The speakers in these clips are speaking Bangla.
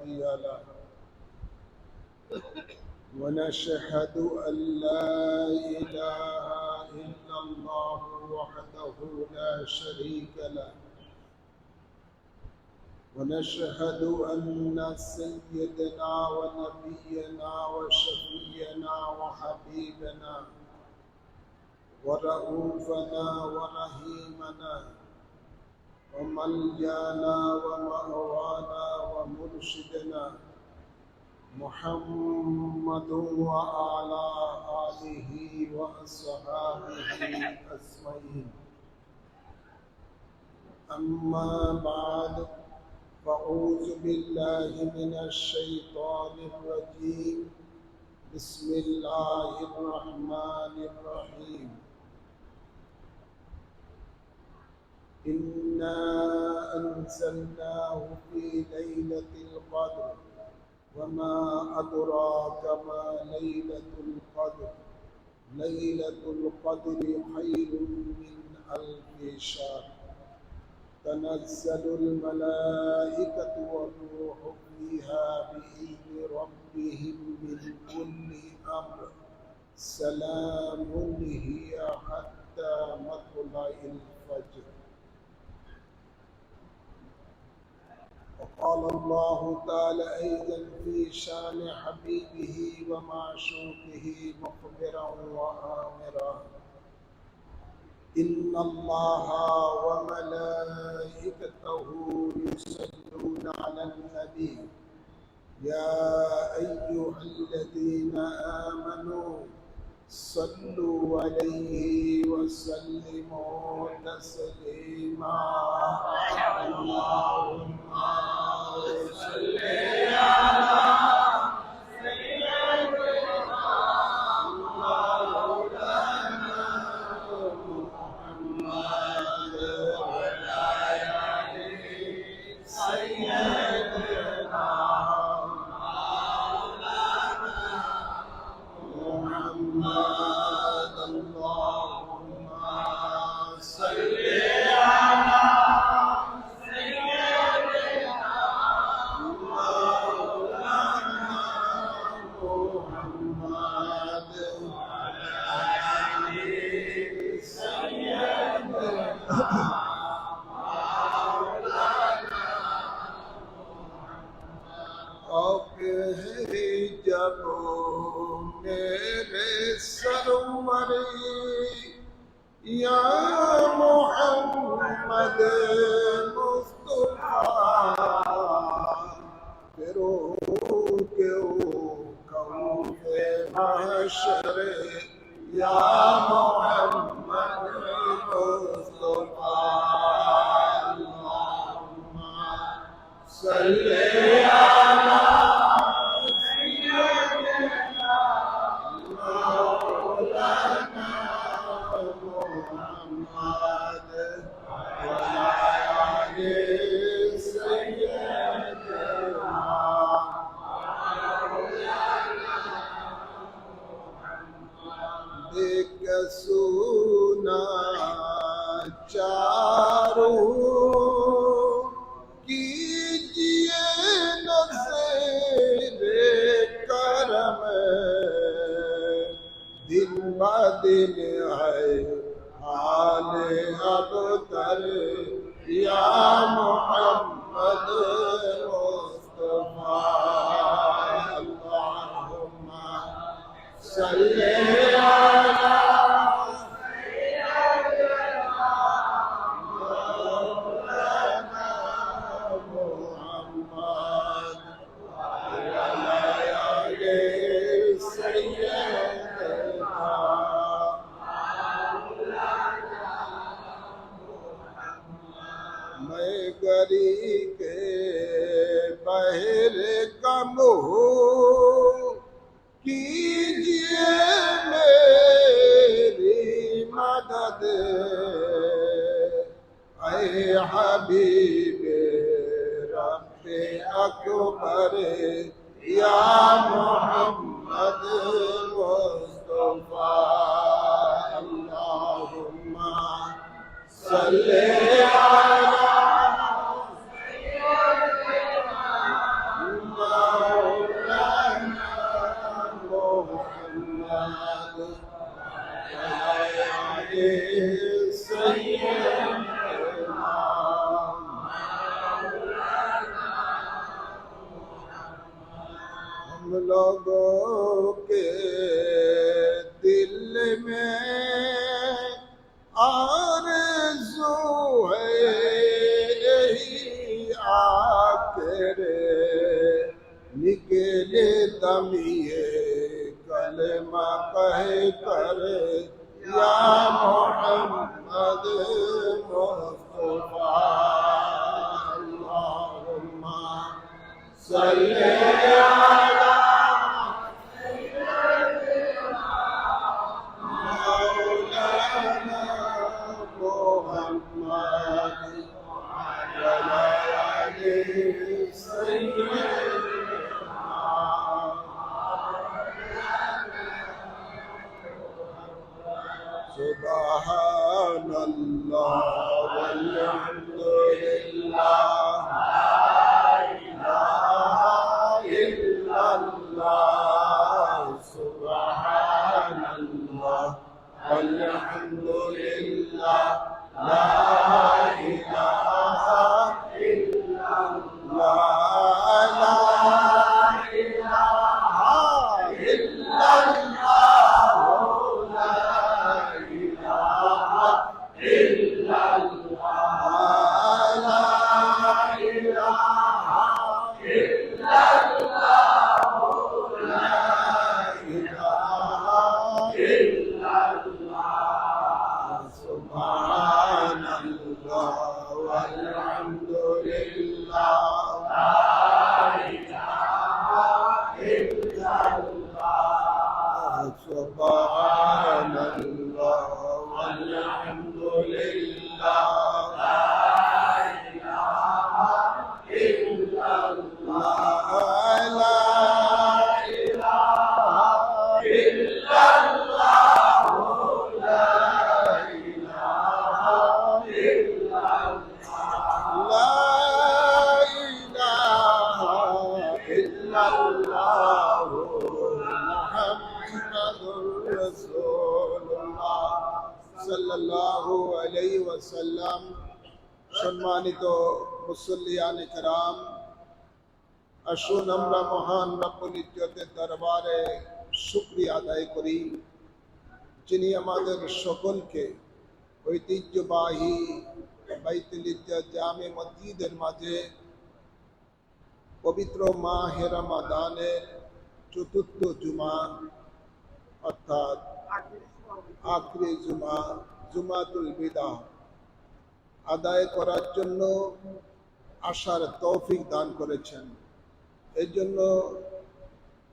هادي له ونشهد أن لا إله إلا الله وحده لا شريك له ونشهد أن سيدنا ونبينا وشفينا وحبيبنا ورؤوفنا ورحيمنا وملجانا ومأوانا ومرشدنا محمد وعلى آله وأصحابه أجمعين. أما بعد، فأعوذ بالله من الشيطان الرجيم. بسم الله الرحمن الرحيم. إنا أنزلناه في ليلة القدر وما أدراك ما ليلة القدر. ليلة القدر خير من ألف شهر. تنزل الملائكة والروح فيها بإذن ربهم من كل أمر. سلام هي حتى مطلع الفجر. وقال الله تعالى أيضا في شان حبيبه ومعشوقه مخبرا وآمرا: إن الله وملائكته يصلون على النبي يا أيها الذين آمنوا صلوا عليه وسلموا تسليما. اللهم صل على या मोहम्मद मुस्तफा फिरो क्यों कौफ़े महशर या मोहम्मद मुस्तफा। अल्लाहुम्मा सल्ली अला सुना चारों कीजिए नज़रे करम दिन ब दिन है हाल अबतर या मोहम्मद मुस्तफा। अल्लाहुम्मा सल्ली अला के बहरे कम हो कीजिए मेरी मदद ऐ हबीबे रब्बे अकबर या मोहम्मद मुस्तफा। अल्लाहुम्मा सल्ली अला लोगों के दिल में आरज़ू है यही आखिर निकले दमिए कलमा कह कर या मोहम्मद मुस्तफा अल्लाहुम्मा सल्ली अला मौलाना मुहम्मद वअला आलिहि सुबहानल्लाह वल्हम्दुलिल्लाह ला इलाहा इल्लल्लाह सुबहानल्लाह वल्हम्दुलिल्लाह ला इलाहा इल्लल्लाह ला इलाहा इल्लल्लाह সম্মানিত মুসল্লিয়ান কিরাম, আসুন আমরা মহান রব্বুল ইজ্জতের দরবারে শুকরিয়া আদায় করি, যিনি আমাদের সকলকে ঐতিহ্যবাহী বাইতুল ইজ্জত জামে মসজিদের মাঝে পবিত্র মাহে রমাদানের চতুর্থ জুমা অর্থাৎ আখরি জুমা জুমাতুল বিদা আদায় করার জন্য আসার তৌফিক দান করেছেন। এই জন্য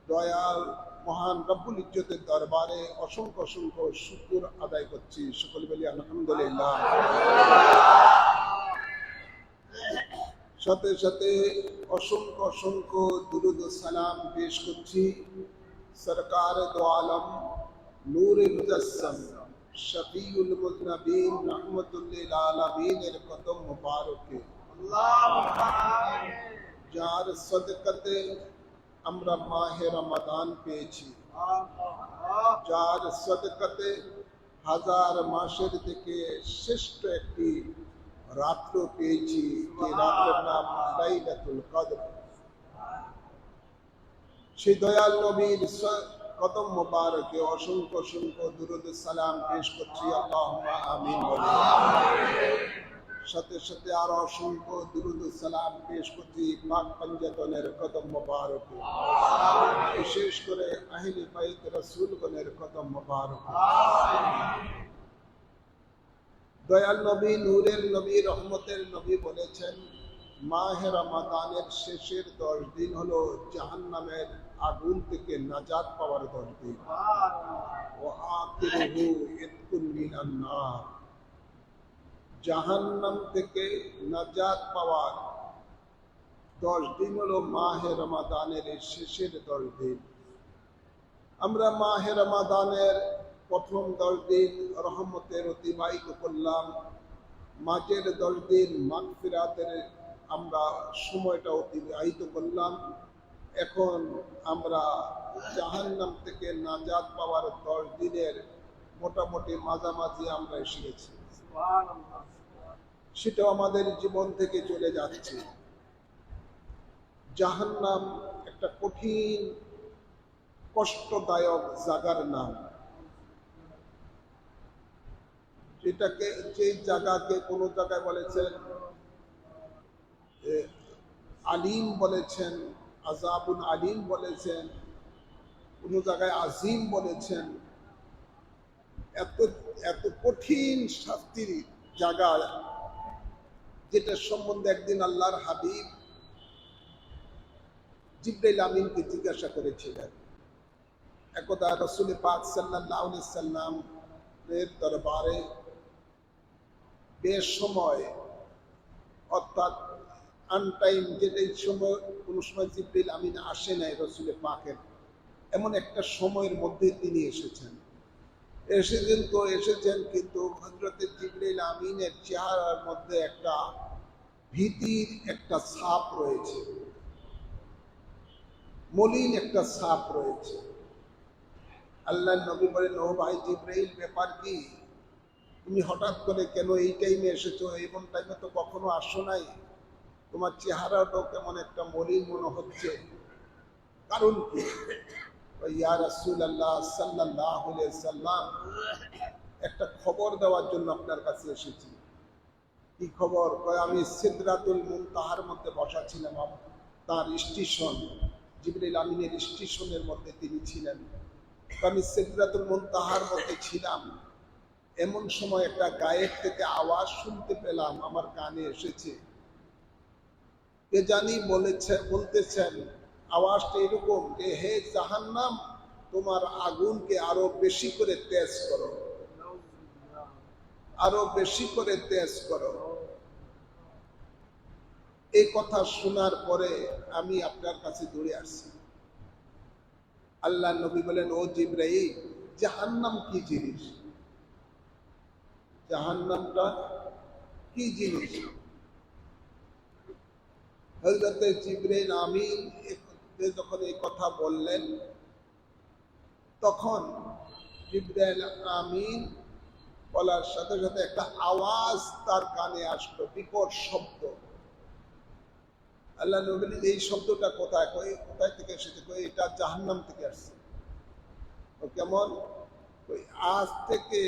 দয়াল মহান রব্বুল ইজ্জতের দরবারে অসংখ্য অসংখ্য শুকর আদায় করছি। সকলে বলি আলহামদুলিল্লাহ। সাথে সাথে অসংখ্য অসংখ্য দুরুদ ও সালাম পেশ করছি সরকার দো আলম নূরে মুজাসসাম শফিউল মুজনবিন রহমতুল্লিল আলামিনের কদম মুবারকে, যার সদকাতে আমরা মাহে রমাদান পেয়েছি, যার সদকাতে হাজার মাসের থেকে শ্রেষ্ঠ একটি রাত্র পেয়েছি, যে রাতের নাম লাইলাতুল কদর। সেই দয়াল নবীর কদম মুবারকে অসংখ্য অসংখ্য দুরুদ সালাম পেশ করছি, আল্লাহুম্মা আমিন বলে। সাথে সাথে আরো অসংখ্য দুরুদ সালাম পেশ করছি পাক পঞ্জতনের কদম মুবারকে, বিশেষ করে আহলে বাইত রাসূলগণের কদম মুবারকে। দয়াল নবী, নূরের নবী, রহমতের নবী বলেছেন, মাহে রমাদানের শেষের 10 দিন হলো জাহান্নামের আগুন থেকে নাজাত পাওয়ার 10 দিন। ওয়া আখিরুহু ইতকুন মিনান নার, জাহান্নাম থেকে নাজাত পাওয়ার 10 দিন হলো মাহে রমাদানের শেষের 10 দিন। আমরা মাহে রমাদানের প্রথম 10 দিন রহমতের অতিবাহিত করলাম, মাঝের 10 দিন মাগফিরাতের আমরা সময়টা অতিবাহিত করলাম। এখন আমরা জাহান্নাম থেকে নাজাত পাওয়ার 10 দিনের মোটামুটি মাঝামাঝি আমরা এসে গেছি। সেটা আমাদের জীবন থেকে চলে যাচ্ছে। জাহান্নাম একটা কঠিন কষ্টদায়ক জায়গার নাম। যেটাকে যে জায়গাকে কোনো জায়গায় বলেছেন আলিম বলেছেন, আযাবুন আলিম বলেছেন, কোনো জায়গায় আজিম বলেছেন। এত এত কঠিন শাস্তির জায়গা, যেটার সম্বন্ধে একদিন আল্লাহর হাবিব জিবরাইল আমিনকে জিজ্ঞাসা করেছিলেন। একদা রাসূল পাক সাল্লাল্লাহু আলাইহি সাল্লাম এর দরবারে বেসময়, অর্থাৎ আনটাইম, যেটা সময় কোনো সময় জিবরাইল আমিন আসে নাই রাসূল পাকের, এমন একটা সময়ের মধ্যে তিনি এসেছেন। এসেছেন কিন্তু হযরত জিবরাইল আমিনের চেহারার মধ্যে একটা ভীতির একটা ছাপ রয়েছে, মলিন একটা ছাপ রয়েছে। আল্লাহ নবী বলেন, ও ভাই জিবরাইল, ব্যাপার কি? তুমি হঠাৎ করে কেন এই টাইমে এসেছো? এমন টাইমে তো কখনো আসো নাই, তোমার চেহারাটাও কেমন একটা মলিন মনে হচ্ছে, কারণ কি? ইয়া রাসূলুল্লাহ সাল্লাল্লাহু আলাইহি সাল্লাম, একটা খবর দেওয়ার জন্য আপনার কাছে এসেছি। কি খবর? আমি সিদরাতুল মুনতাহার মধ্যে বসা ছিলাম, তার স্টেশন, জিবরাইল আমিনের স্টেশনের মধ্যে তিনি ছিলেন। আমি সিদরাতুল মুনতাহার মধ্যে ছিলাম, এমন সময় একটা গায়েব থেকে আওয়াজ শুনতে পেলাম, আমার কানে এসেছে। কে জানি বলতেছেন, আওয়াজটা এরকম যে, হে জাহান্নাম, তোমার আগুনকে আরো বেশি করে তেজ করো, আরো বেশি করে তেজ করো। এই কথা শোনার পরে আমি আপনার কাছে দৌড়ে আসছি। আল্লাহ নবী বলেন, ও জিবরাইল, জাহান্নাম কি জিনিস? জাহান্নামটা কি জিনিস? হযরত জিবরাইল আমিন যখন এই কথা বললেন, তখন জিবরাইল আমিন বলার সাথে সাথে একটা আওয়াজ তার কানে আসলো, বিকট শব্দ। আল্লাহ নবী বলেন, এই শব্দটা কোথায় থেকে এসেছে? এটা জাহান্নাম থেকে আসছে। কেমন? আজ থেকে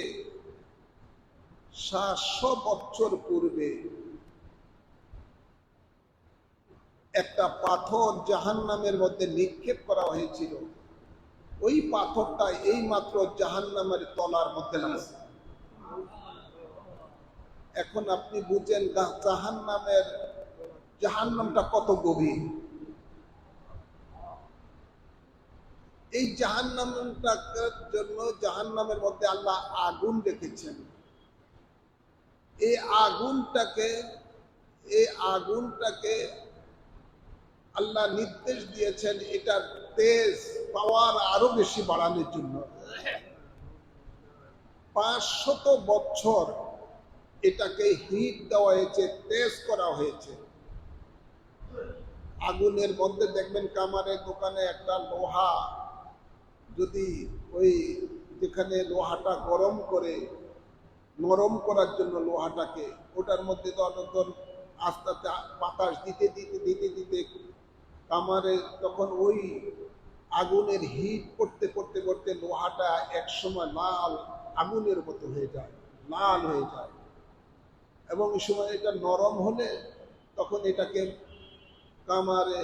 700 বছর পূর্বে একটা পাথর জাহান্নামের মধ্যে নিক্ষেপ করা হয়েছিল, ওই পাথরটা এই মাত্র জাহান্নামের তলার মধ্যে লাগছে। এখন আপনি বুঝেন জাহান্নামটা কত গভীর। এই জাহান্নামটার জন্য জাহান্নামের মধ্যে আল্লাহ আগুন রেখেছেন। এই আগুনটাকে আল্লাহ নির্দেশ দিয়েছেন এটার তেজ পাওয়ার আরো বেশি বাড়ানোর জন্য। 500 বছর এটাকে হিট দেওয়া হয়েছে, তেজ করা হয়েছে। আগুনের মধ্যে দেখবেন কামারের দোকানে একটা লোহা, যদি ওই যেখানে লোহাটা গরম করে নরম করার জন্য লোহাটাকে, ওটার মধ্যে তো আস্তে আস্তে বাতাস দিতে দিতে দিতে দিতে কামারে তখন ওই আগুনের হিট করতে করতে করতে লোহাটা একসময় লাল আগুনের মতো হয়ে যায়, লাল হয়ে যায়। এবং এই সময় এটা নরম হলে তখন এটাকে কামারে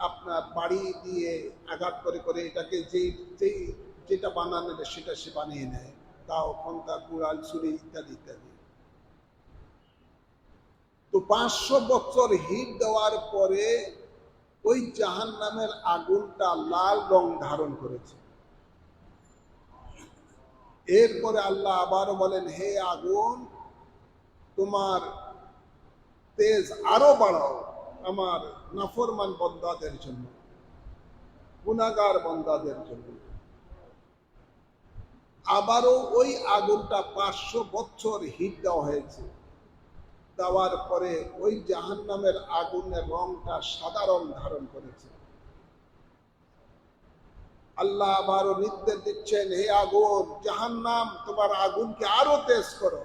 আপনার বাড়ি দিয়ে আঘাত করে করে এটাকে যেটা বানানো সেটা সে বানিয়ে নেয়, তাও খন্তা, কুড়াল, ছুরি ইত্যাদি ইত্যাদি। তো 500 বছর হিট দেওয়ার পরে ওই জাহান্নামের আগুনটা লাল রং ধারণ করেছে। এরপরে আল্লাহ আবারও বলেন, হে আগুন, তোমার তেজ আরো বাড়াও আমার নাফরমান বান্দাদের জন্য, গুনাহগার বান্দাদের জন্য। আবারও ওই আগুনটা 500 বছর হিট দেওয়া হয়েছে। দেওয়ার পরে ওই জাহান্নামের আগুনের রংটা সাদা রং ধারণ করেছে। আল্লাহ আবারও নির্দেশ দিচ্ছেন, হে আগুন, জাহান্নাম, তোমার আগুনকে আরো তেজ করো।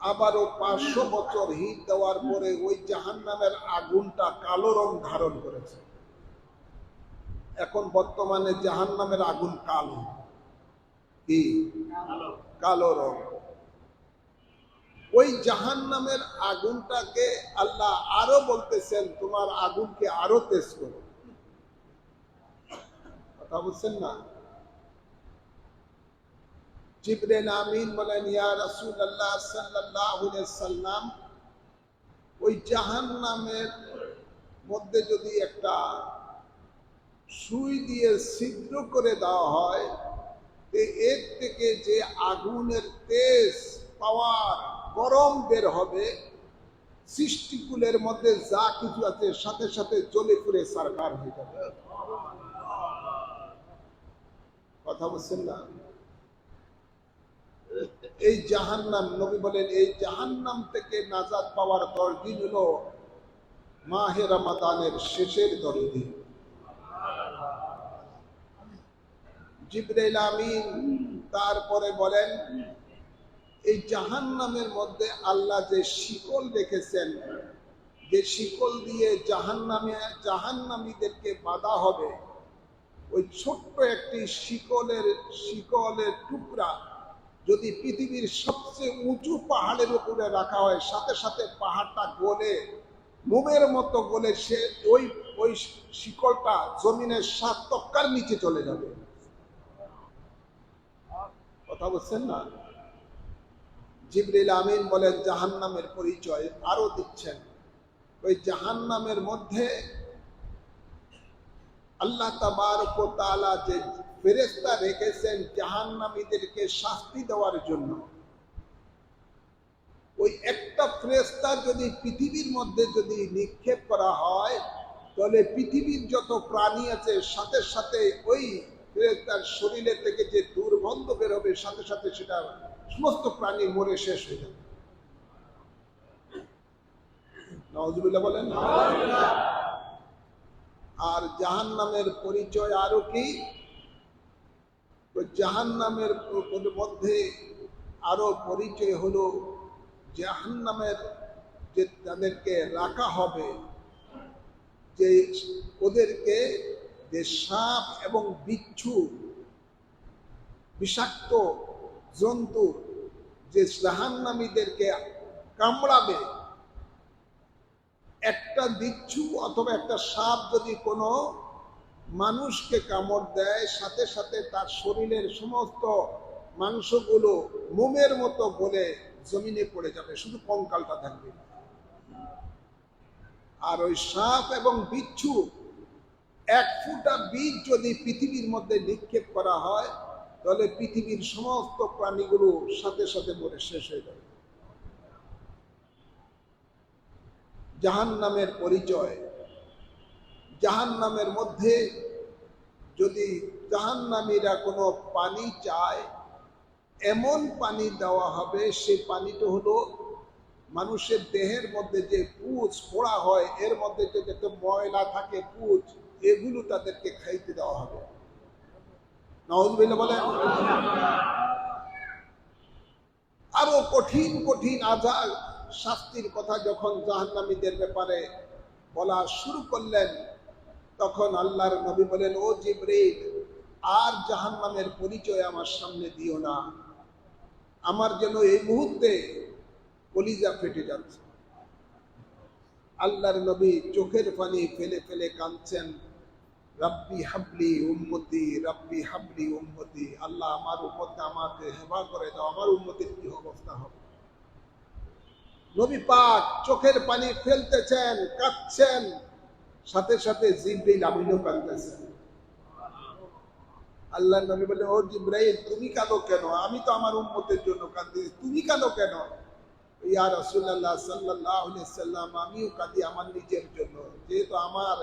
আবারও 500 বছর হিট দেওয়ার পরে ওই জাহান্নামের আগুনটা কালো রং ধারণ করেছে। এখন বর্তমানে জাহান্নামের আগুন কালো, কি কালো রং। ওই জাহান্নামের আগুনটাকে আল্লাহ আরো বলতেছেন তোমার আগুনকে আরো তেজ করো। কথা বলছেন না? জিবরিল আমিন বলেন, ইয়া রাসূলুল্লাহ সাল্লাল্লাহু আলাইহি সাল্লাম, ওই জাহান্নামের মধ্যে যদি একটা সুই দিয়ে ছিদ্র করে দেওয়া হয়, এর থেকে যে আগুনের তেজ পাওয়ার গরম বের হবে, সৃষ্টিকুলের মধ্যে যা কিছু আছে সাথে সাথে জ্বলে পুড়ে সারকার হয়ে যাবে। কথা বলছেন না? এই জাহান্নাম, নবী বলেন, এই জাহান্নাম থেকে নাজাত পাওয়ার 10 দিন হলো মাহে রমাদানের শেষের 10 দিন। জিবরাইল আমিন তারপরে বলেন, এই জাহান্নামের মধ্যে আল্লাহ যে শিকল রেখেছেন, যে শিকল দিয়ে জাহান্নামীদেরকে বাঁধা হবে, ওই ছোট্ট একটি শিকলের টুকরা যদি পৃথিবীর সবচেয়ে উঁচু পাহাড়ের উপরে রাখা হয়, সাথে সাথে পাহাড়টা গলে মোমের মতো গলে সে ওই শিকলটা জমিনের 7 তক্কার নিচে চলে যাবে। কথা বলছেন না? জিবরিল আমিন বলেন, জাহান্নামের পরিচয় আরো দিচ্ছেন। ওই জাহান্নামের মধ্যে আল্লাহ তাবারক ওয়া তাআলা যে ফেরেশতা রেখেছেন জাহান্নামীদেরকে শাস্তি দেওয়ার জন্য, ওই একটা ফেরেশতা যদি পৃথিবীর মধ্যে যদি নিক্ষেপ করা হয়, তাহলে পৃথিবীর যত প্রাণী আছে সাথে সাথে ওই ফেরেশতার শরীরে থেকে যে দুর্গন্ধ বের হবে, সাথে সাথে সেটা সমস্ত প্রাণী মরে শেষ হয়ে যাবে। নাউজুবিল্লাহ বলেন। আর জাহান্নামের পরিচয় আরো কি? জাহান্নামের মধ্যে আরো পরিচয় হলো, জাহান্নামের যে তাদেরকে রাখা হবে, যে ওদেরকে যে সাপ এবং বিচ্ছু, বিষাক্ত জন্তু যে জাহান্নামীদেরকে কামড়াবে, একটা বিচ্ছু অথবা একটা সাপ যদি কোনো মানুষকে কামড় দেয়, সাথে সাথে তার শরীরের সমস্ত মাংসগুলো মোমের মতো গলে জমিনে পড়ে যাবে, শুধু কঙ্কালটা থাকবে। আর ওই সাপ এবং বিচ্ছু 1 ফুটা বীজ যদি পৃথিবীর মধ্যে নিক্ষেপ করা হয়, তাহলে পৃথিবীর সমস্ত প্রাণীগুলো সাথে সাথে মরে শেষ হয়ে যাবে। জাহান্নামের পরিচয়, জাহান্নামের মধ্যে যদি জাহান্নামীরা কোনো পানি চায়, এমন পানি দেওয়া হবে, সেই পানিটা হলো মানুষের দেহের মধ্যে যে পুঁজ পোড়া হয়, এর মধ্যে যে যত ময়লা থাকে পুঁজ, এগুলো তাদেরকে খাইতে দেওয়া হবে। নাউজুবিল্লাহ বলেন। আরো কঠিন কঠিন আযাব শাস্তির কথা যখন জাহান্নামীদের ব্যাপারে বলা শুরু করলেন, তখন আল্লাহর নবী বলেন, ও জিবরিল, আর জাহান্নামের পরিচয় আমার সামনে দিও না। আমার যেন এই মুহূর্তে কলিজা ফেটে যাচ্ছে। আল্লাহর নবী চোখের পানি ফেলে ফেলে কাঁদছেন, রব্বি হাবলি উম্মতি, রব্বি হাবলি উম্মতি। আল্লাহ, আমার উম্মতকে আমাকে হেফা করে দাও, আমার উম্মতের কি অবস্থা হবে। নবী পাক চোখের পানি ফেলতেছেন, কাঁদছেন, সাথে সাথে জিবরিল আমিনও কাঁদতেছেন। আল্লাহ নবী বলে, ও জিবরাইল, তুমি কাঁদো কেন? আমি তো আমার উম্মতের জন্য কাঁদি, তুমি কাঁদো কেন? ইয়া রাসূলুল্লাহ সাল্লাল্লাহু আলাইহি সাল্লাম, আমিও কাঁদি আমার নিজের জন্য, যেহেতু আমার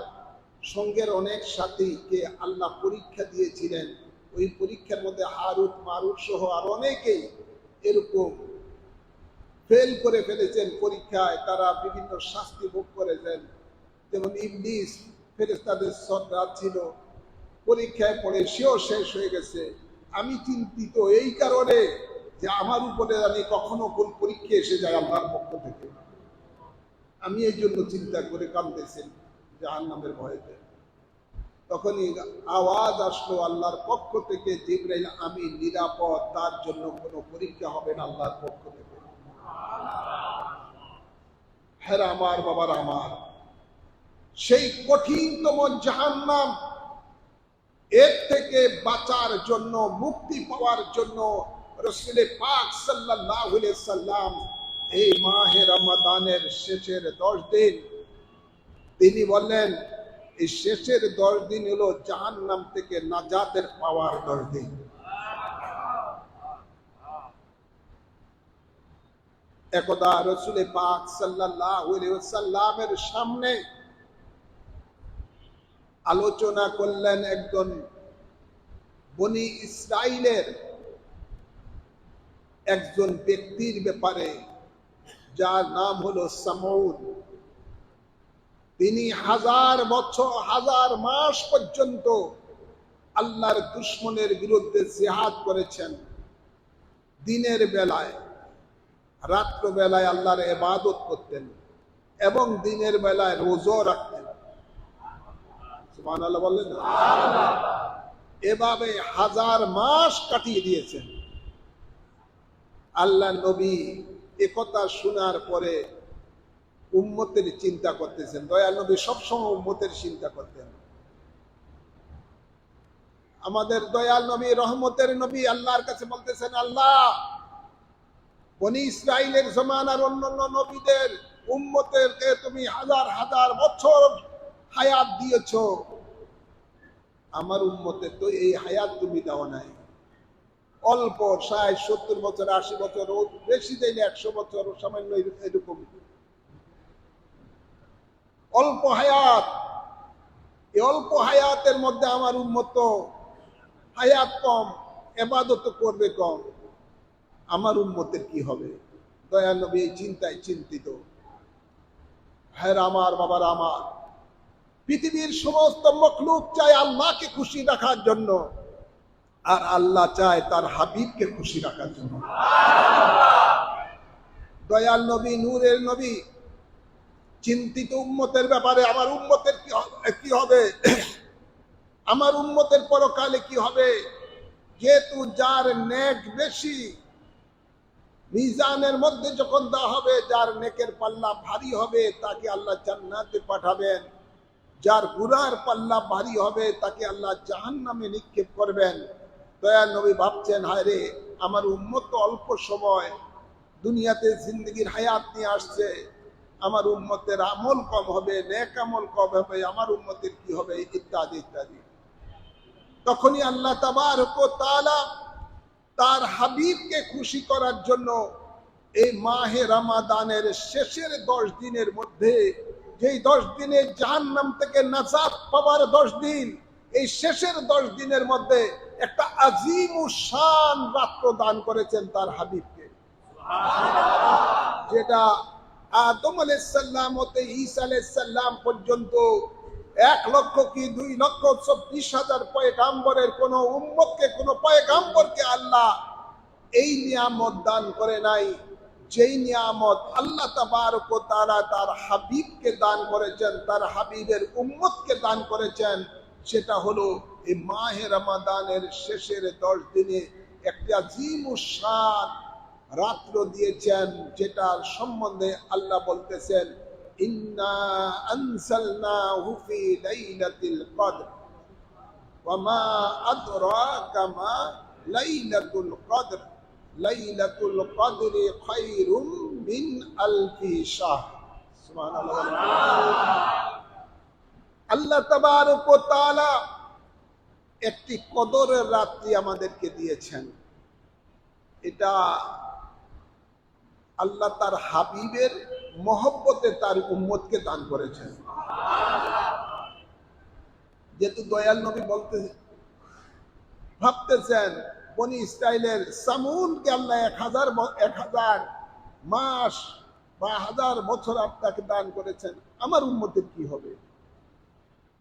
সঙ্গের অনেক সাথীকে আল্লাহ পরীক্ষা দিয়েছিলেন, ওই পরীক্ষার মধ্যে হারুত মারুত সহ আর অনেকেই এরকম ফেল করে ফেলেছেন পরীক্ষায়, তারা বিভিন্ন শাস্তি ভোগ করেছেন। যেমন ইবলিস ফেরেশতাদের সর্দার ছিল, পরীক্ষায় পড়ে সেও শেষ হয়ে গেছে। আমি চিন্তিত এই কারণে যে আমার উপরে আমি কখনো কোন পরীক্ষা এসে যায় আল্লাহর পক্ষ থেকে, আমি এই জন্য চিন্তা করে কাঁদতেছি জাহান্নামের ভয়েতে। তখনই আওয়াজ আসলো আল্লাহর পক্ষ থেকে, জিবরাইল আমি নিরাপদ, তার জন্য কোনো পরীক্ষা হবে না আল্লাহর পক্ষ থেকে। হ্যাঁ আমার বাবার আমার, সেই কঠিনতম জাহান্নাম, এর থেকে বাঁচার জন্য, মুক্তি পাওয়ার জন্য রাসূল পাক সাল্লাল্লাহু আলাইহি সাল্লাম এই মাহে রমাদানের শেষের 10 দিন তিনি বললেন, এই শেষের 10 দিন হলো জাহান্নাম থেকে নাজাতের পাওয়ার 10 দিন। একদা রাসূল পাক সাল্লাল্লাহু আলাইহি ওয়াসাল্লামের সামনে আলোচনা করলেন একজন বনি ইসরাইলের একজন ব্যক্তির ব্যাপারে, যার নাম হলো সামউদ। তিনি 1000 বছর 1000 মাস পর্যন্ত আল্লাহর দুশমনের বিরুদ্ধে জিহাদ করেছেন। দিনের বেলায়, রাত্র বেলায় আল্লাহর ইবাদত করতেন এবং দিনের বেলায় রোজা রাখতেন। সুবহানাল্লাহ বললেন না? এভাবে 1000 মাস কাটিয়ে দিয়েছেন। আল্লাহ নবী একথা শোনার পরে উম্মতের চিন্তা করতেছেন। দয়াল নবী সবসময় উম্মতের চিন্তা করতেন। আমাদের দয়াল নবী, রহমতের নবী, আল্লাহর কাছে বলতেছেন, আল্লাহ বনি ইসরাইলের জমানার অন্যান্য নবীদের উম্মতেরকে তুমি 1000 1000 বছর হায়াত দিয়েছ, আমার উম্মতের তো এই হায়াত তুমি দাও নাই। অল্প 60 70 বছর, 80 বছর, বেশি দিলে 100 বছর, সামান্য এরকম অল্প হায়াত। এই অল্প হায়াতের মধ্যে আমার উম্মত হায়াত কম, ইবাদত করবে কম, আমার উম্মতের কি হবে? দয়াল নবী এই চিন্তায় চিন্তিত। হ্যাঁ আমার বাবার আমার, পৃথিবীর সমস্ত মখলুক চায় আল্লাহকে খুশি রাখার জন্য, আর আল্লাহ চায় তার হাবিবকে খুশি রাখার জন্য। দয়াল নবী, নূরের নবী চিন্তিত উম্মতের ব্যাপারে। আমার উম্মতের কি হবে, আমার উম্মতের পরকালে কি হবে? যেহেতু যার নেক বেশি, মিজানের মধ্যে যখন দেওয়া হবে, যার নেকের পাল্লা ভারী হবে তাকে আল্লাহ জান্নাতে পাঠাবেন, যার গুনার পাল্লা ভারী হবে তাকে আল্লাহ জাহান্নামে নিক্ষেপ করবেন। দয়াল নবী ভাবছেন, হায় রে, আমার উম্মত তো অল্প সময় দুনিয়াতে জিন্দগির হায়াত নিয়ে আসছে, আমার উম্মতের আমল কম হবে, নেক আমল কম হবে, আমার উম্মতের কি হবে, ইত্যাদি ইত্যাদি। তখনই আল্লাহ তাবারক ওয়া তাআলা তার হাবিবকে খুশি করার জন্য এই মাহে রমাদানের শেষের 10 দিনের মধ্যে, যেই 10 দিনে জাহান্নাম থেকে নাজাত পাওয়ার 10 দিন, এই শেষের 10 দিনের মধ্যে একটা আজিমুশান রাত্র দান করেছেন তার হাবিবকে, যেটা আদম আলাইহিস সালাম হতে ঈসা আলাইহিস সালাম পর্যন্ত 1 লক্ষ কি 2 লক্ষ 24,000 পয়গাম্বরের কোন উম্মতকে, কোন পয়গাম্বরকে আল্লাহ এই নিয়ামত দান করে নাই, যেই নিয়ামত আল্লাহ তাবারক ওয়া তাআলা তার হাবিবকে দান করেছেন, তার হাবিবের উম্মতকে দান করেছেন। সেটা হলো এই মাহে রমাদানের শেষের 10 দিনে একটা আজিমুশান রাত্র দিয়েছেন, যেটার সম্বন্ধে আল্লাহ বলতেছেন, ইন্না আনসালনাহু ফি লাইলাতিল কদর ওয়া মা আদরাকা মা লাইলাতুল কদর লাইলাতুল কদরি খায়রুম মিন আলফি শাহর। সুবহানাল্লাহ। আল্লাহ তাবারক ওয়া তাআলা একটি কদরের রাত্রি আমাদেরকে দিয়েছেন। এটা আল্লাহ তার হাবিবের মহব্বতে তার উম্মতকে দান করেছেন। যেহেতু দয়াল নবী ভাবতেছেন, বনি ইসরাইলের সামুনকে আল্লাহ 1000 মাস বা 1000 বছর আপনাকে দান করেছেন, আমার উম্মতের কি হবে?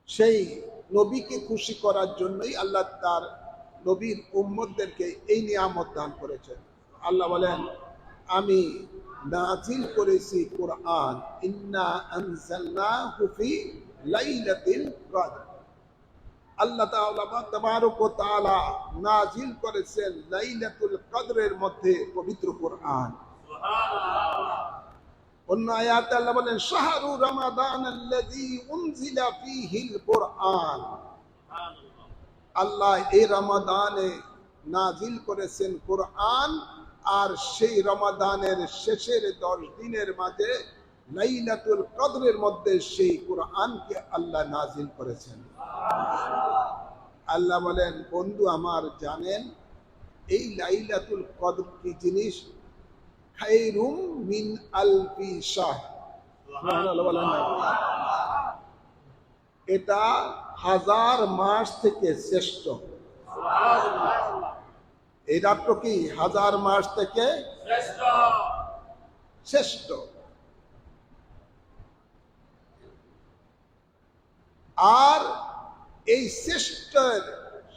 সেই নবীকে খুশি করার জন্যই আল্লাহ তার নবীর উম্মতদেরকে এই নিয়ামত দান করেছেন। আল্লাহ বলেন, আমি নাজিল করেছি কোরআন, ইন্না আনজালনাহু ফি লাইলাতিল কদর। আল্লাহ তাবারক ওয়া তাআলা নাজিল করেছেন লাইলাতুল কদরের মধ্যে পবিত্র কোরআন। অন্য আয়াতে আল্লাহ বলেন শাহরু রমাদান আল্লাযী উনজিলা ফীহিল কোরআন। আল্লাহ এই রমাদানে নাজিল করেছেন কোরআন, আর সেই রমাদানের শেষের 10 দিনের মাঝে লাইলাতুল কদরের মধ্যে সেই কোরআনকে আল্লাহ নাজিল করেছেন। আল্লাহ বলেন বন্ধু আমার জানেন এই লাইলাতুল কদর কি জিনিস? খায়রুম মিন আলফি শাহর। সুবহানাল্লাহ বলেন না? এটা 1000 মাস থেকে শ্রেষ্ঠ। এই রাত্র কি 1000 মাস থেকে শ্রেষ্ঠ। আর এই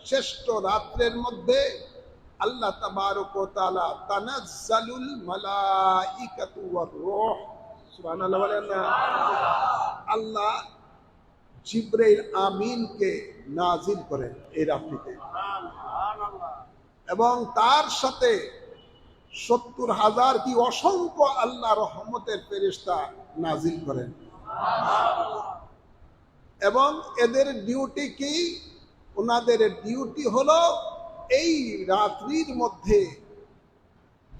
শ্রেষ্ঠ রাত্রের মধ্যে আল্লাহ তাবারক ওয়া তাআলা তানাজ্জালুল মালাইকাতু ওয়ার রূহ। সুবহানাল্লাহ বলেন না? আল্লাহ জিবরাইল আমিনকে নাজিল করেন এই রাত্রিতে, এবং তার সাথে 70,000 কি অসংখ্য আল্লাহ রহমতের ফেরেশতা নাজিল করেন। এবং এদের ডিউটি কি? ওনাদের ডিউটি হলো এই রাত্রির মধ্যে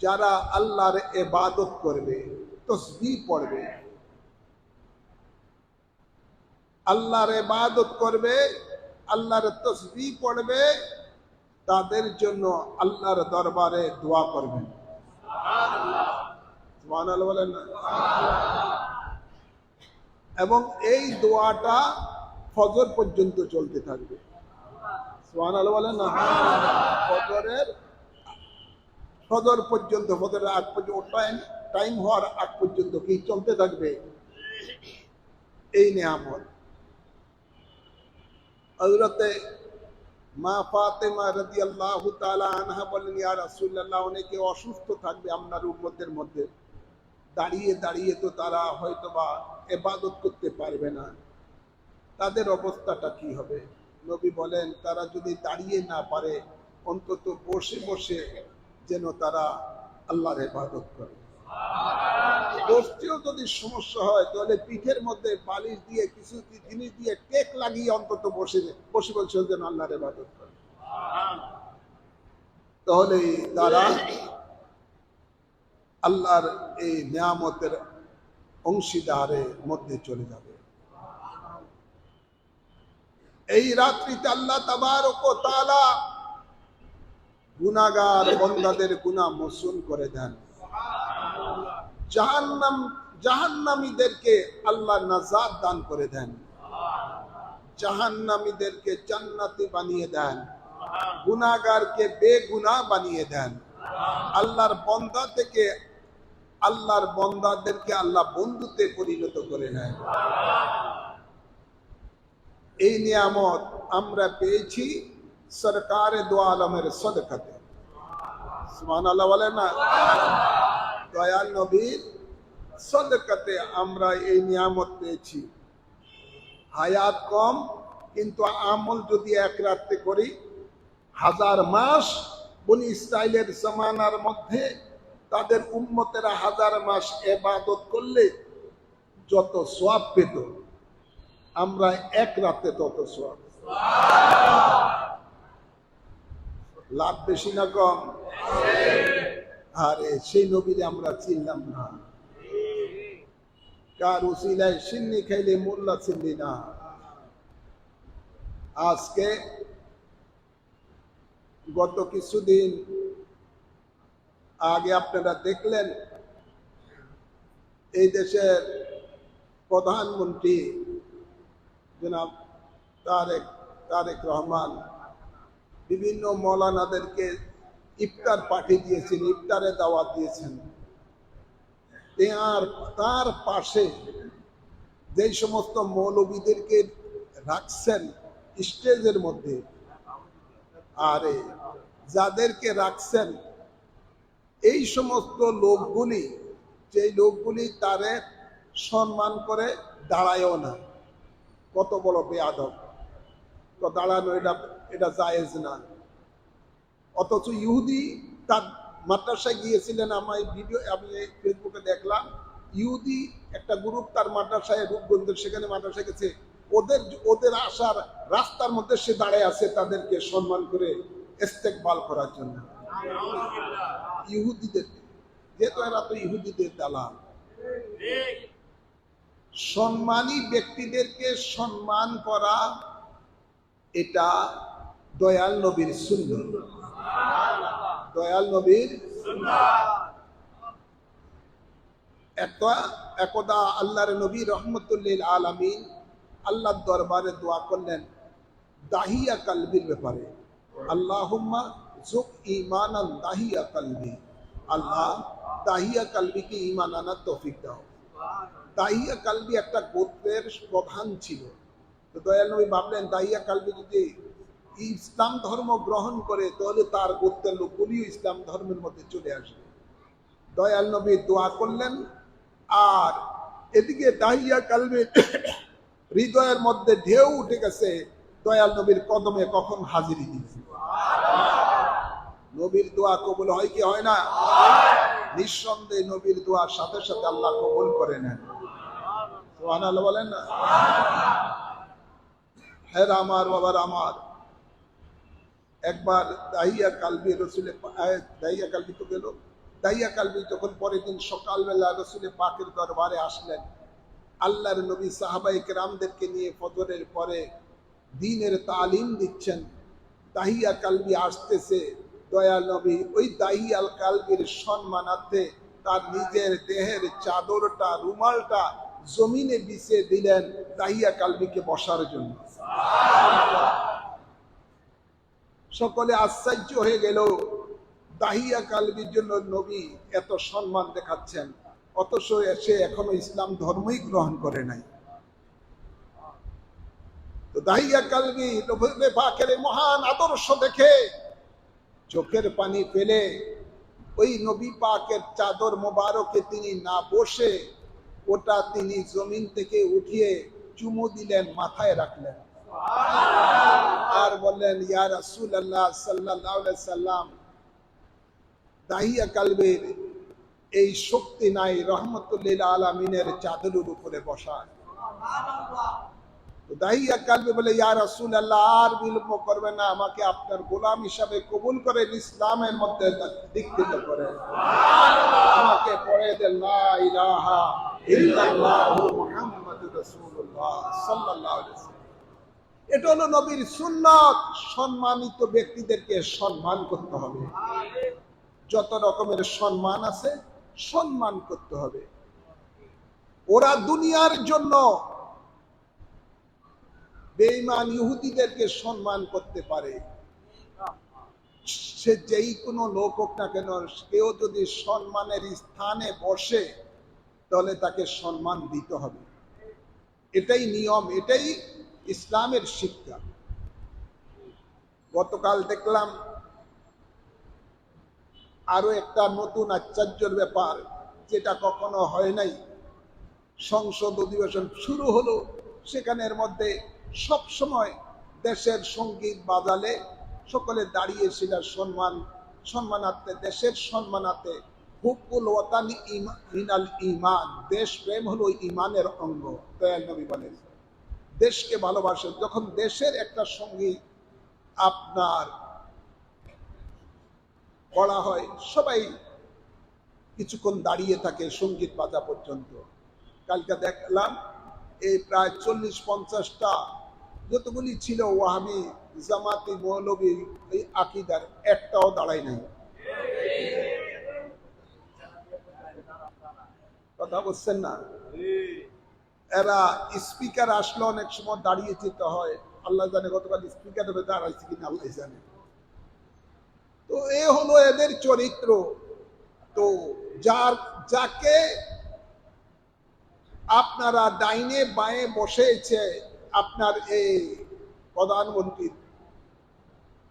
যারা আল্লাহর ইবাদত করবে, তাসবিহ পড়বে, আল্লাহর ইবাদত করবে, আল্লাহর তাসবিহ পড়বে, তাদের জন্য আল্লাহর দরবারে দোয়া করবেন। সুবহানাল্লাহ বলেন না? এবং এই দোয়াটা ফজর পর্যন্ত চলতে থাকবে। সুবহানাল্লাহ বলেন না? ফজর পর্যন্ত, ফজরের আগ পর্যন্ত, টাইম হওয়ার আগ পর্যন্ত কি চলতে থাকবে এই নিয়ামত। হযরতে মা ফাতেমা রাদিয়াল্লাহু তাআলা আনহা বলেন, ইয়া রাসূলুল্লাহ, অনেকে অসুস্থ থাকবে আপনার উম্মতের মধ্যে, দাঁড়িয়ে দাঁড়িয়ে তো তারা হয়তোবা ইবাদত করতে পারবে না, তাদের অবস্থাটা কি হবে? নবী বলেন তারা যদি দাঁড়িয়ে না পারে অন্তত বসে বসে যেন তারা আল্লাহর ইবাদত করে। বসতেও যদি সমস্যা হয় তাহলে পিঠের মধ্যে বালিশ দিয়ে কিছু জিনিস দিয়ে টেক লাগিয়ে অন্তত বসে বসে যেন আল্লাহর ইবাদত করে, তাহলে তারা আল্লাহর এই নিয়ামতের অংশীদারের মধ্যে চলে যাবে। এই রাত্রিতে আল্লাহ তাবারক ওয়া তাআলা গুনাহগার বান্দাদের গুনাহ মোচন করে দেন। জাহান্নামীদেরকে আল্লাহ নাজাত দান করে দেন, জাহান্নামীদেরকে জান্নাতি বানিয়ে দেন, গুনাহগারকে বেগুনাহ বানিয়ে দেন। আল্লাহর বান্দা থেকে আল্লাহর বান্দাদেরকে আল্লাহ বন্ধুতে পরিণত করে নেন। এই নিয়ামত আমরা পেয়েছি সরকারে দো আলমের সদকাতে। সুবহানাল্লাহ বলেন না? দয়াল নবীর সদকাতে আমরা এই নিয়ামত পেয়েছি। হায়াত কম, কিন্তু আমল যদি এক রাতে করি 1000 মাস, বনি ইসরাইলের জামানার মধ্যে তাদের উম্মতেরা 1000 মাস ইবাদত করলে যত সওয়াব পেত, আমরা এক রাতে তত সওয়াব। লাভ বেশি না কম? আরে সেই নবীরে আমরা চিনলাম না, কার উসিলায় সিন্নি খাইলে মোল্লা চিনলি না। আজকে গত কিছুদিন আগে আপনারা দেখলেন এই দেশের প্রধানমন্ত্রী জনাব তারেক রহমান বিভিন্ন মৌলানাদেরকে ইফতার পাঠিয়ে দিয়েছেন, ইফতারে দাওয়াত দিয়েছেন। তার পাশে যে সমস্ত মৌলবীদেরকে রাখছেন স্টেজের মধ্যে, আরে যাদেরকে রাখছেন এই সমস্ত লোকগুলি, যে লোকগুলি তারে সম্মান করে দাঁড়ায়ও না, কত বড় বেয়াদব, দাঁড়ানো এটা জায়েজ না। অথচ ইহুদি তার মাদ্রাসায় গিয়েছিলেন, আমি ফেসবুকে দেখলাম, ইহুদি একটা গ্রুপ তার মাদ্রাসায় রূপগঞ্জের সেখানে মাদ্রাসায় গেছে, ওদের আসার রাস্তার মধ্যে সে দাঁড়ায় আছে তাদেরকে সম্মান করে ইস্তেকবাল করার জন্য। ইহুদিদের, যেহেতু এরা তো ইহুদিদের দালাল। সম্মানী ব্যক্তিদেরকে সম্মান করা এটা দয়াল নবীর সুন্নাত। দয়াল নবীর একদা আল্লাহর নবী রহমতুল্লিল আলামিন আল্লাহর দরবারে দোয়া করলেন দাহিয়া কালবির ব্যাপারে, আল্লাহুম্মা যুক ঈমানান দাহিয়া কালবি, আল্লাহ দাহিয়া কালবিকে ঈমান আনার তৌফিক দাও। দাহিয়া কালবি একটা গোত্রের প্রধান ছিল। তো দয়াল নবী ভাবলেন দাহিয়া কালবি যদি ইসলাম ধর্ম গ্রহণ করে তাহলে তার গোত্রের লোকগুলিও ইসলাম ধর্মের মধ্যে চলে আসবে। দয়াল নবী দোয়া করলেন, আর এদিকে দাহিয়া কালবির হৃদয়ের মধ্যে ঢেউ উঠে গেছে দয়াল নবীর কদমে কখন হাজিরি দিয়েছে। নবীর দোয়া কবুল হয় কি হয় না? নিঃসন্দেহে নবীর দোয়ার সাথে সাথে আল্লাহ কবুল করে নেন। সুবহানাল্লাহ বলেন না? হ্যাঁ আমার বাবার আমার, একবার দাহিয়া কালবি রসুলের দাহিয়া কালবি তো গেল, দাহিয়া কালবি যখন পরের দিন সকালবেলা রসুলের পাকের দরবারে আসলেন, আল্লাহর নবী সাহাবায়ে কেরামদেরকে নিয়ে ফজরের পরে দ্বীনের তালিম দিচ্ছেন। দাহিয়া কালবি আসতেছে, দয়াল নবী ওই দাহিয়া কালবির সম্মানার্থে তার নিজের দেহের চাদরটা রুমালটা জমিনে বিছিয়ে দিলেন দাহিয়া কালবিকে বসার জন্য। সকলে আশ্চর্য হয়ে গেল, দাহিয়া কালবির জন্য নবী এত সম্মান দেখাচ্ছেন, অথচ সে এখনো ইসলাম ধর্মই গ্রহণ করে নাই। তো দাহিয়া কালবি নবী পাকের মহান আদর্শ দেখে চোখের পানি ফেলে ওই নবী পাকের চাদর মোবারকে তিনি না বসে ওটা তিনি জমিন থেকে উঠিয়ে চুমু দিলেন, মাথায় রাখলেন, আর বললেন ইয়া রাসূলুল্লাহ সাল্লাল্লাহু আলাইহি সাল্লাম, দাহিয়া কালবির এই শক্তি নাই রহমতুল্লিল আলামিনের চাদরের উপরে বসা। দাহিয়া কালবি বলে ইয়া রাসূলুল্লাহ, আর বিলম্ব করবেন না, আমাকে আপনার গোলাম হিসাবে কবুল করেন, ইসলামের মধ্যে দীক্ষিত করেন, আমাকে পড়ে দেন লা ইলাহা ইল্লাল্লাহু মুহাম্মাদুর রাসূলুল্লাহ সাল্লাল্লাহু আলাইহি ওয়াসাল্লাম। এটা হলো নবীর সুন্নাত। সম্মানিত ব্যক্তিদেরকে সম্মান করতে হবে, যত রকমের সম্মান আছে সম্মান করতে হবে। ওরা দুনিয়ার জন্য বেঈমান ইহুদিদেরকে সম্মান করতে পারে, সে যেই কোনো লোক হোক না কেন, কেউ যদি সম্মানের স্থানে বসে তাহলে তাকে সম্মান দিতে হবে। এটাই নিয়ম, এটাই ইসলামের শিক্ষা। গতকাল দেখলাম আরো একটা নতুন আশ্চর্যের ব্যাপার, যেটা কখনো হয় নাই। সংসদ অধিবেশন শুরু হলো, সেখানের মধ্যে সব সময় দেশের সঙ্গীত বাজালে সকলে দাঁড়িয়ে সেটা সম্মানার্থে, দেশের সম্মানার্থে। হুব্বুল ওয়াতানি মিনাল ঈমান, দেশ প্রেম হলো ঈমানের অঙ্গ। দয়াল নবী বলেন দেশকে ভালোবাসে। যখন দেশের একটা সঙ্গীত আপনার করা হয়, সবাই কিছুক্ষণ দাঁড়িয়ে থাকে সঙ্গীত বাজা পর্যন্ত। কালকে দেখলাম এই প্রায় 40-50টা যতগুলি ছিল ওয়াহাবি জামাতি মৌলবী এই আকীদার, একটাও দাঁড়ায় নাই। কথা বলছেন না? এরা স্পিকার আসলে অনেক সময় দাঁড়িয়ে যেতে হয়, আল্লাহ জানে গতকাল স্পিকার হবে দাঁড়াইছে কিনা আল্লাহ জানে। তো এ হলো এদের চরিত্র। তো যাকে আপনারা ডাইনে বাঁয়ে বসেছে, আপনার এই প্রধানমন্ত্রী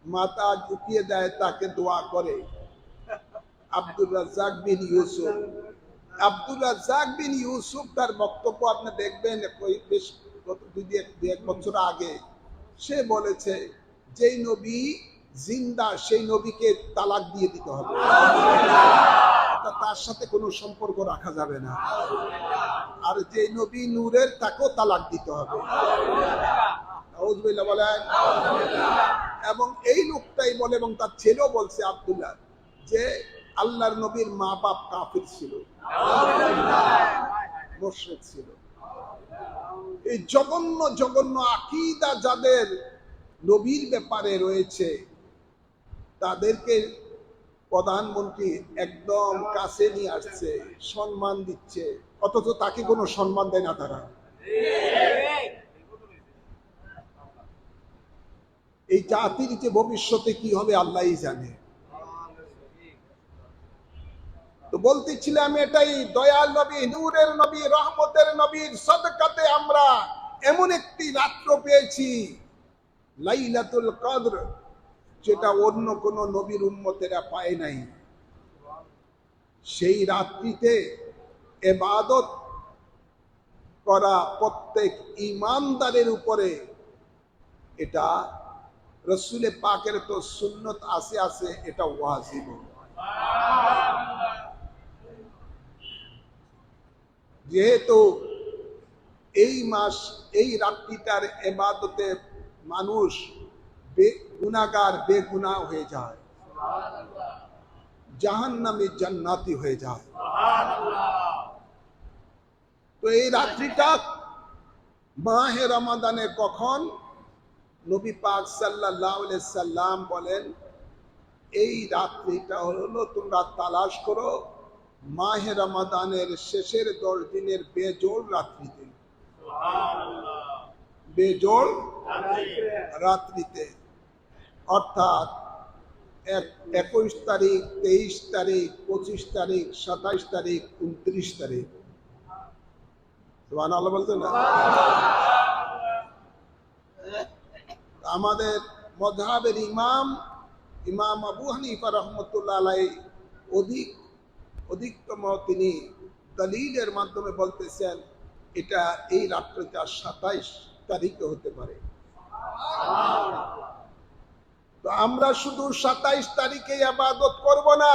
মাথা ঝুঁকিয়ে দেয়, তাকে দোয়া করে। আব্দুর রাজ্জাক বিন ইউসুফ, আব্দুর রাজ্জাক বিন ইউসুফ তার বক্তব্য আপনি দেখবেন, বেশ 2-1 বছর আগে সে বলেছে যেই নবী জিন্দা সেই নবীকে তালাক দিয়ে দিতে হবে, তার সাথে কোনো সম্পর্ক রাখা যাবে না। আর যে নবী নূরের তাকেও তালাক দিতে হবে। নাউযুবিল্লাহ বলেন। এবং এই লোকটাই বলে, এবং তার ছেলেও বলছে আব্দুল্লাহ, যে আল্লাহর নবীর মা বাপ কাফির ছিল, মুশরিক ছিল। এই জঘন্য জঘন্য আকীদা যাদের নবীর ব্যাপারে রয়েছে, তাদেরকে প্রধানমন্ত্রী একদম কাছে নিয়ে আসছে, সম্মান দিচ্ছে, অথচ তাকে কোনো সম্মান দেয় না তারা। এই জাতির যে ভবিষ্যতে কি হবে আল্লাহই জানে। তো বলতেছিলাম এটাই, দয়াল নবী, নূরের নবী, রহমতের নবীর সদকাতে আমরা এমন একটি রাত্র পেয়েছি, লাইলাতুল কদর, যেটা অন্য কোন নবীর উম্মতেরা পায় নাই। সেই রাত্রিতে ইবাদত করা প্রত্যেক ঈমানদারের উপরে, এটা রাসূল পাকের তো সুন্নত আছে, এটা ওয়াজিব। যেহেতু এই মাস, এই রাত্রিটার ইবাদতে মানুষ গুনাহগার বেগুনাহ হয়ে যায়, জাহান্নামী জান্নাতি হয়ে যায়। তো এই রাত্রিটা মাহে রমাদানে কখন? নবী পাক সাল্লাল্লাহু আলাইহি সাল্লাম বলেন, এই রাত্রিটা হলো তোমরা তালাশ করো মাহে রমাদানের শেষের 10 দিনের বেজোড় রাত্রিতে, বেজোড় রাত্রিতে, অর্থাৎ 21 তারিখ, 23 তারিখ, 25 তারিখ, 27 তারিখ, 29 তারিখ। সুবহানাল্লাহ বলতে না? আমাদের মাযহাবের ইমাম আবু হানিফা রাহমাতুল্লাহ আলাইহি অধিকতম তিনি দলিলের মাধ্যমে বলতেছেন এটা এই রাত্রিটা 27 তারিখে হতে পারে। তো আমরা শুধু 27 তারিখে ইবাদত করব না,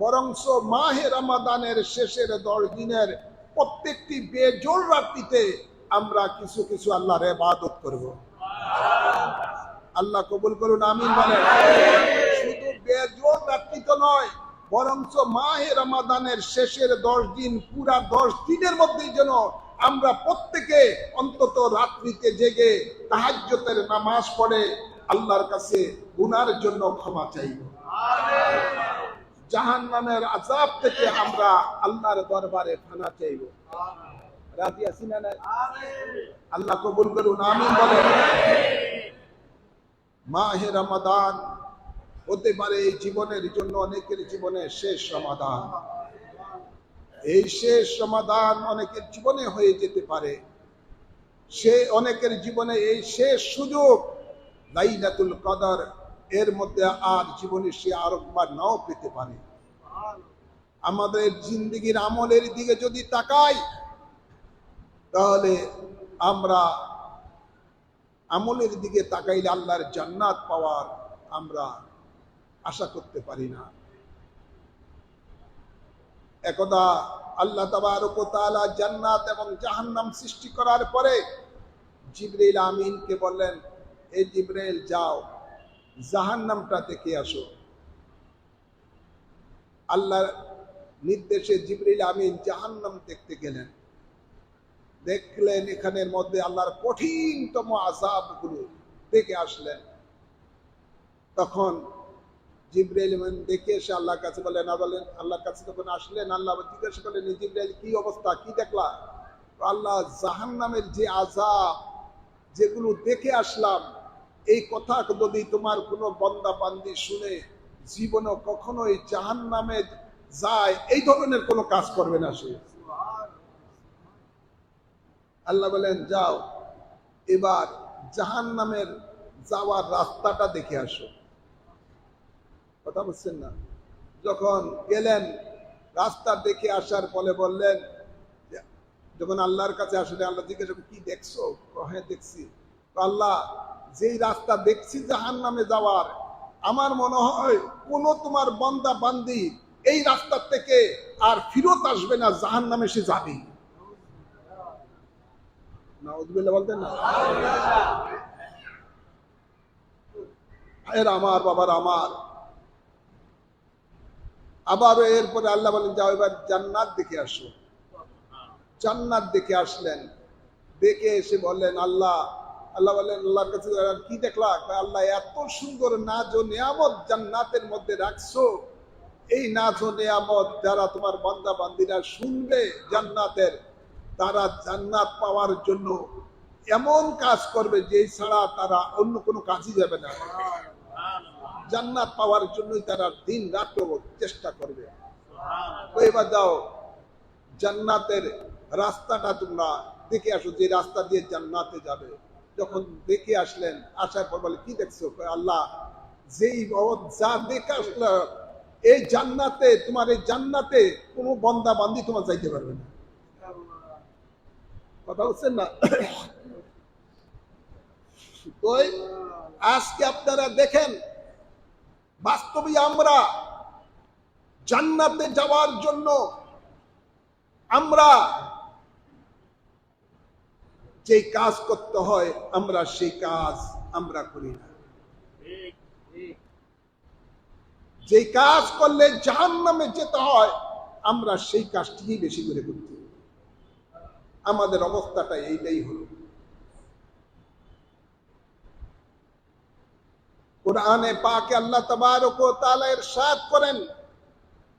বরঞ্চ মাহে রমাদানের শেষের 10 দিনের প্রত্যেকটি বেজোড় রাত্রিতে আমরা কিছু কিছু আল্লাহর ইবাদত করব। আল্লাহ কবুল করুন, আমিন বলেন। শুধু বেজোড় রাত্রিতে নয়, বরঞ্চ মাহে রমাদানের শেষের 10 দিন, পুরা 10 দিনের মধ্যেই যেন আমরা প্রত্যেকে অন্তত রাত্রিতে জেগে তাহাজ্জুদের নামাজ পড়ে আল্লাহর কাছে গুনার জন্য ক্ষমা চাইব, জাহান্নামের আযাব থেকে আমরা আল্লাহর দরবারে পানা চাইব। রাজি আছি না? আল্লাহ কবুল করুন, আমিন বলেন। মাহে রমাদান হতে পারে এই জীবনের জন্য অনেকের জীবনে শেষ রমাদান। এই শেষ রমাদান অনেকের জীবনে হয়ে যেতে পারে, সে অনেকের জীবনে এই শেষ সুযোগ লাইলাতুল কদর, এর মধ্যে আর জীবনে সে আরেকবার নাও পেতে পারে। আমাদের জিন্দেগির আমলের দিকে যদি তাকাই, তাহলে আমরা আমলের দিকে তাকাইলে আল্লাহর জান্নাত পাওয়ার আমরা আশা করতে পারি না। একদা আল্লাহ তাবারক ওয়া তাআলা জান্নাত এবং জাহান্নাম সৃষ্টি করার পরে জিবরাইল আমিনকে বললেন, এই জিবরাইল যাও জাহান্নামটা দেখে আসো। আল্লাহর নির্দেশে জিবরাইল আমিন জাহান্নাম দেখতে গেলেন। দেখলেন এখানের মধ্যে আল্লাহর কঠিনতম আযাবগুলো দেখে আসলেন। তখন জিবরাইল দেখে এসে আল্লাহর কাছে বলেন, আল্লাহর কাছে যখন আসলেন, আল্লাহ জিজ্ঞাসা করলেন, জিবরাইল কি অবস্থা, কি দেখলা? আল্লাহ, জাহান্নামের যে আযাব যেগুলো দেখে আসলাম, এই কথা যদি তোমার কোনো বান্দা বান্দি শুনে জীবনে কখনোই জাহান্নামে যায় এই ধরনের কোনো কাজ করবে না সে। আল্লাহ বলেন, যাও এবার জাহান্নামের যাওয়ার রাস্তাটা দেখে আসো। কথা বুঝছেন না? যখন গেলেন, রাস্তা দেখে আসার ফলে বললেন, যখন আল্লাহর কাছে আসলে আল্লাহ জিজ্ঞাসা কি দেখছো? হ্যাঁ দেখছি। আল্লাহ, যেই রাস্তা দেখছি জাহান্নামে যাওয়ার, আমার মনে হয় কোন তোমার বান্দা বান্দি এই রাস্তা থেকে আর ফিরত আসবে না, জাহান্নামে সে যাবে। নাউযুবিল্লাহ বলতেন না? আমার বাবার আমার, আবারও এরপরে আল্লাহ বলেন যাও এবার জান্নাত দেখে আসো। জান্নাত দেখে আসলেন, দেখে এসে বললেন আল্লাহ বললেন আল্লাহর কাছে কি দেখলা? আল্লাহ এত সুন্দর নাজ ও নিয়ামত জান্নাতের মধ্যে রাখছো, এই নাজ ও নিয়ামত যারা তোমার বান্দা বান্দিরা শুনবে জান্নাতের, তারা জান্নাত পাওয়ার জন্য এমন কাজ করবে যে ছাড়া তারা অন্য কোনো কাজই যাবে না। জান্নাত পাওয়ার জন্যই তারা দিন রাত চেষ্টা করবে। এবার যাও জান্নাতের রাস্তাটা তোমরা দেখে আসো, যে রাস্তা দিয়ে জান্নাতে যাবে। যখন দেখে আসলেন, আসার পর বলে কি দেখছো? আল্লাহ যেই যা দেখে আসলো, এই জান্নাতে, তোমার এই জান্নাতে কোনো বান্দা বান্দি তোমার যাইতে পারবে না। কথা হচ্ছেন না? তো আজকে আপনারা দেখেন, বাস্তবে আমরা জান্নাতে যাওয়ার জন্য আমরা যে কাজ করতে হয়, আমরা সেই কাজ আমরা করি না। যে কাজ করলে জাহান্নামে যেতে হয়, আমরা সেই কাজটিই বেশি করে করতে। আমাদের অবস্থাটা এইটাই হলো। কুরআনে পাকে আল্লাহ তাবারক ওয়া তাআলা ইরশাদ করেন,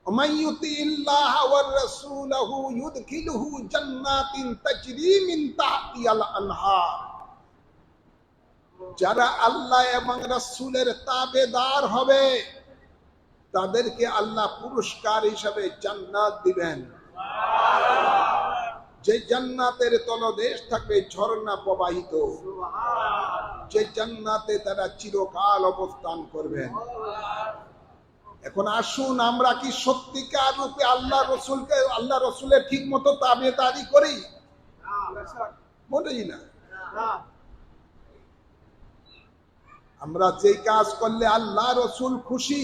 ومن يطع الله ورسوله يدخله جنات تجري من تحتها الانهار। যারা আল্লাহ এবং রাসূলের তাবেদার হবে তাদেরকে আল্লাহ পুরস্কার হিসেবে জান্নাত দিবেন, যে জান্নাতের তলদেশ থাকবে ঝর্ণা প্রবাহিত, যে জান্নাতে তারা চিরকাল অবস্থান করবেন। এখন আসুন, আমরা কি সত্যিকার রূপে আল্লাহ রসুলের ঠিক মতো তাবেদারি করি? মোটেই না। আমরা যে কাজ করলে আল্লাহ রসুল খুশি,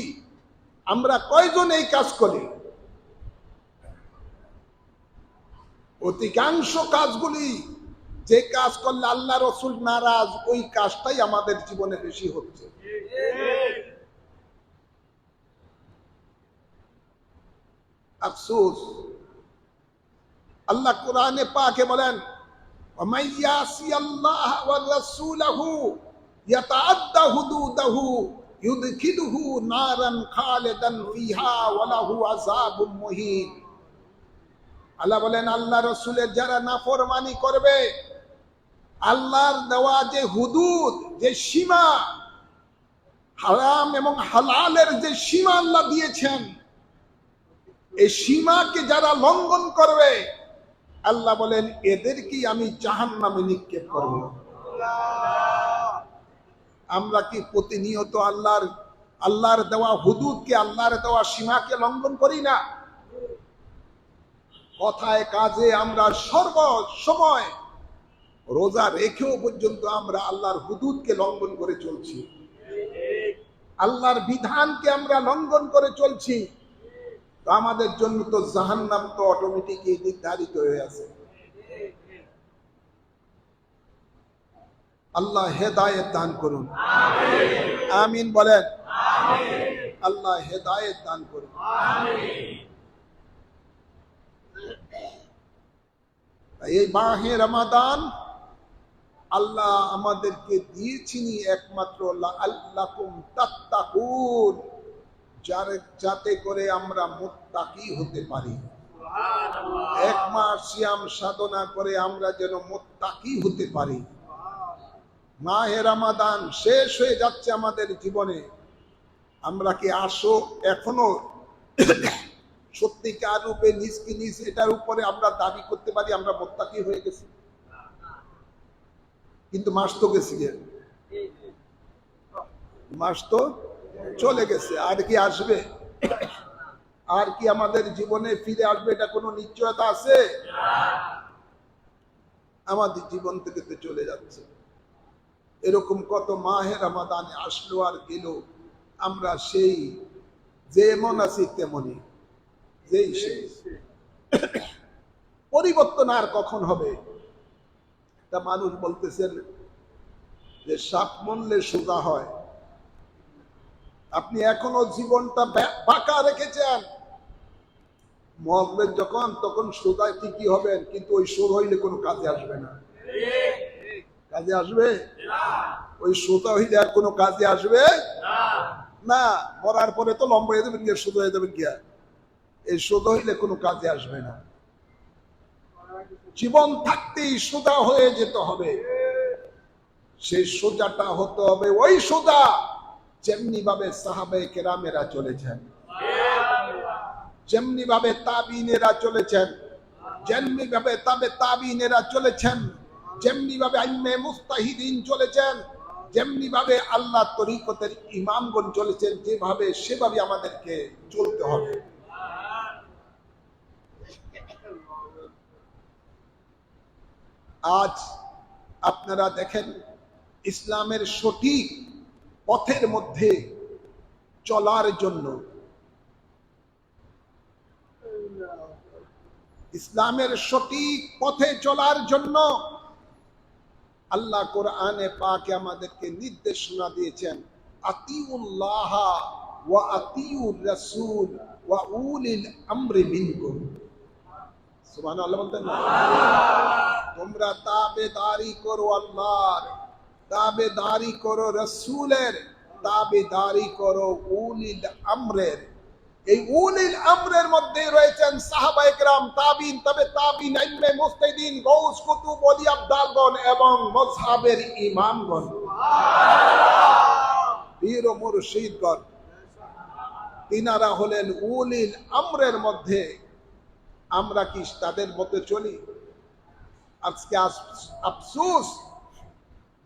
আমরা কয়জন এই কাজ করি? অধিকাংশ কাজগুলি যে কাজ করলে আল্লাহ রসুল নারাজ, ওই কাজটাই আমাদের জীবনে বেশি হচ্ছে। আফসোস, আল্লাহ কোরআনে পাকে বলেন, وَمَن يَعْصِ اللَّهَ وَرَسُولَهُ يَتَعَدَّ حُدُودَهُ يُدْخِلْهُ نَارًا خَالِدًا فِيهَا وَلَهُ عَذَابٌ مُهِينٌ। আল্লাহ বলেন, আল্লাহ রসুলের যারা নাফরমানি করবে, আল্লাহর দেওয়া যে হুদুদ, যে সীমা, হারাম এবং হালালের যে সীমা আল্লাহ দিয়েছেন, এই সীমাকে যারা লঙ্ঘন করবে, আল্লাহ বলেন এদেরকে আমি জাহান্নামে নিক্ষেপ করব। আমরা কি প্রতিনিয়ত আল্লাহর দেওয়া হুদুদকে, আল্লাহর দেওয়া সীমাকে লঙ্ঘন করি না? কথায় কাজে আমরা সর্ব সময়, রোজা রেখেও পর্যন্ত আমরা আল্লাহর হুদুদকে লঙ্ঘন করে চলছি, আল্লাহর বিধানকে আমরা লঙ্ঘন করে চলছি। তো আমাদের জন্য তো জাহান্নাম তো অটোমেটিকই নির্ধারিত হয়ে আছে। আল্লাহ হেদায়েত দান করুন, আমিন বলেন। আল্লাহ হেদায়েত দান করুন। এই মাহে রমাদান আল্লাহ আমাদেরকে দিয়েছিনি একমাত্র লাআল্লাকুম তাত্তাকুন, যাতে করে আমরা মুত্তাকি হতে পারি। এক মাস সিয়াম সাধনা করে আমরা যেন মুত্তাকি হতে পারি। মাহে রমাদান শেষ হয়ে যাচ্ছে আমাদের জীবনে, আমরা কি এখনো সত্যিকার রূপে নিজকে নিজ এটার উপরে আমরা দাবি করতে পারি আমরা মুত্তাকি হয়ে গেছি? কিন্তু মাস তো গেছে, মাস তো চলে গেছে, আর কি আসবে? আর কি আমাদের জীবনে ফিরে আসবে এটা কোনো নিশ্চয়তা আছে? আমাদের জীবন থেকে তো চলে যাচ্ছে। এরকম কত মাহে রমাদানে আসলো আর গেল, আমরা সেই যেমন আছি তেমনই, যেই সেই। পরিবর্তন আর কখন হবে? তা মানুষ বলতেছেন যে সাপ মরলে সোজা হয়। আপনি এখনো জীবনটা বাঁকা রেখেছেন, মরবেন যখন তখন সোজা ঠিকই হবেন, কিন্তু ওই সোজা হইলে কোনো কাজে আসবে না। কাজে আসবে? ওই সোজা হইলে আর কোনো কাজে আসবে না। মরার পরে তো লম্বা হয়ে যাবেন গিয়া, সোজা হয়ে যাবেন গিয়া। এই সোজা হইলে কোনো কাজে আসবে না। জীবন থাকতেই সোজা হয়ে যেতে হবে। সেই সোজাটা হতে হবে ওই সোজা যেমনি ভাবে সাহাবায়ে কেরামেরা চলেছেন, যেমনি ভাবে তাবিনেরা চলেছেন, যেমনি ভাবে তাবিনেরা চলেছেন, যেমনি ভাবে আইম্মে মুস্তাহিদিন চলেছেন, যেমনি ভাবে আল্লাহ তরিকতের ইমামগণ চলেছেন, যেভাবে সেভাবে আমাদেরকে চলতে হবে। আজ আপনারা দেখেন, ইসলামের সঠিক পথের মধ্যে চলার জন্য, ইসলামের সঠিক পথে চলার জন্য আল্লাহ কোরআনে পাকে আমাদেরকে নির্দেশনা দিয়েছেন, আতিউল্লাহ ওয়া আতিউর রাসূল ওয়া উলিল আমরি মিনকুম। সুবহানাল্লাহ বলতেন না? তোমরা তাবেদারি করো আল্লাহর, তাবেদারি করো রাসূলের, তাবেদারি করো উলিল আমরের। এই উলিল আমরের মধ্যে রয়েছেন সাহাবায়ে কেরাম, তাবিন, তবে তাবিন, আইম্মে মুস্তাহিদিন, গাউস, কুতুব, ওলি, আবদালগণ এবং মাযহাবের ইমামগণ, পীর ও মুর্শিদগণ। তিনারা হলেন উলিল আমরের মধ্যে। আমরা কি তাদের মতে চলি? আজকে আফসোস,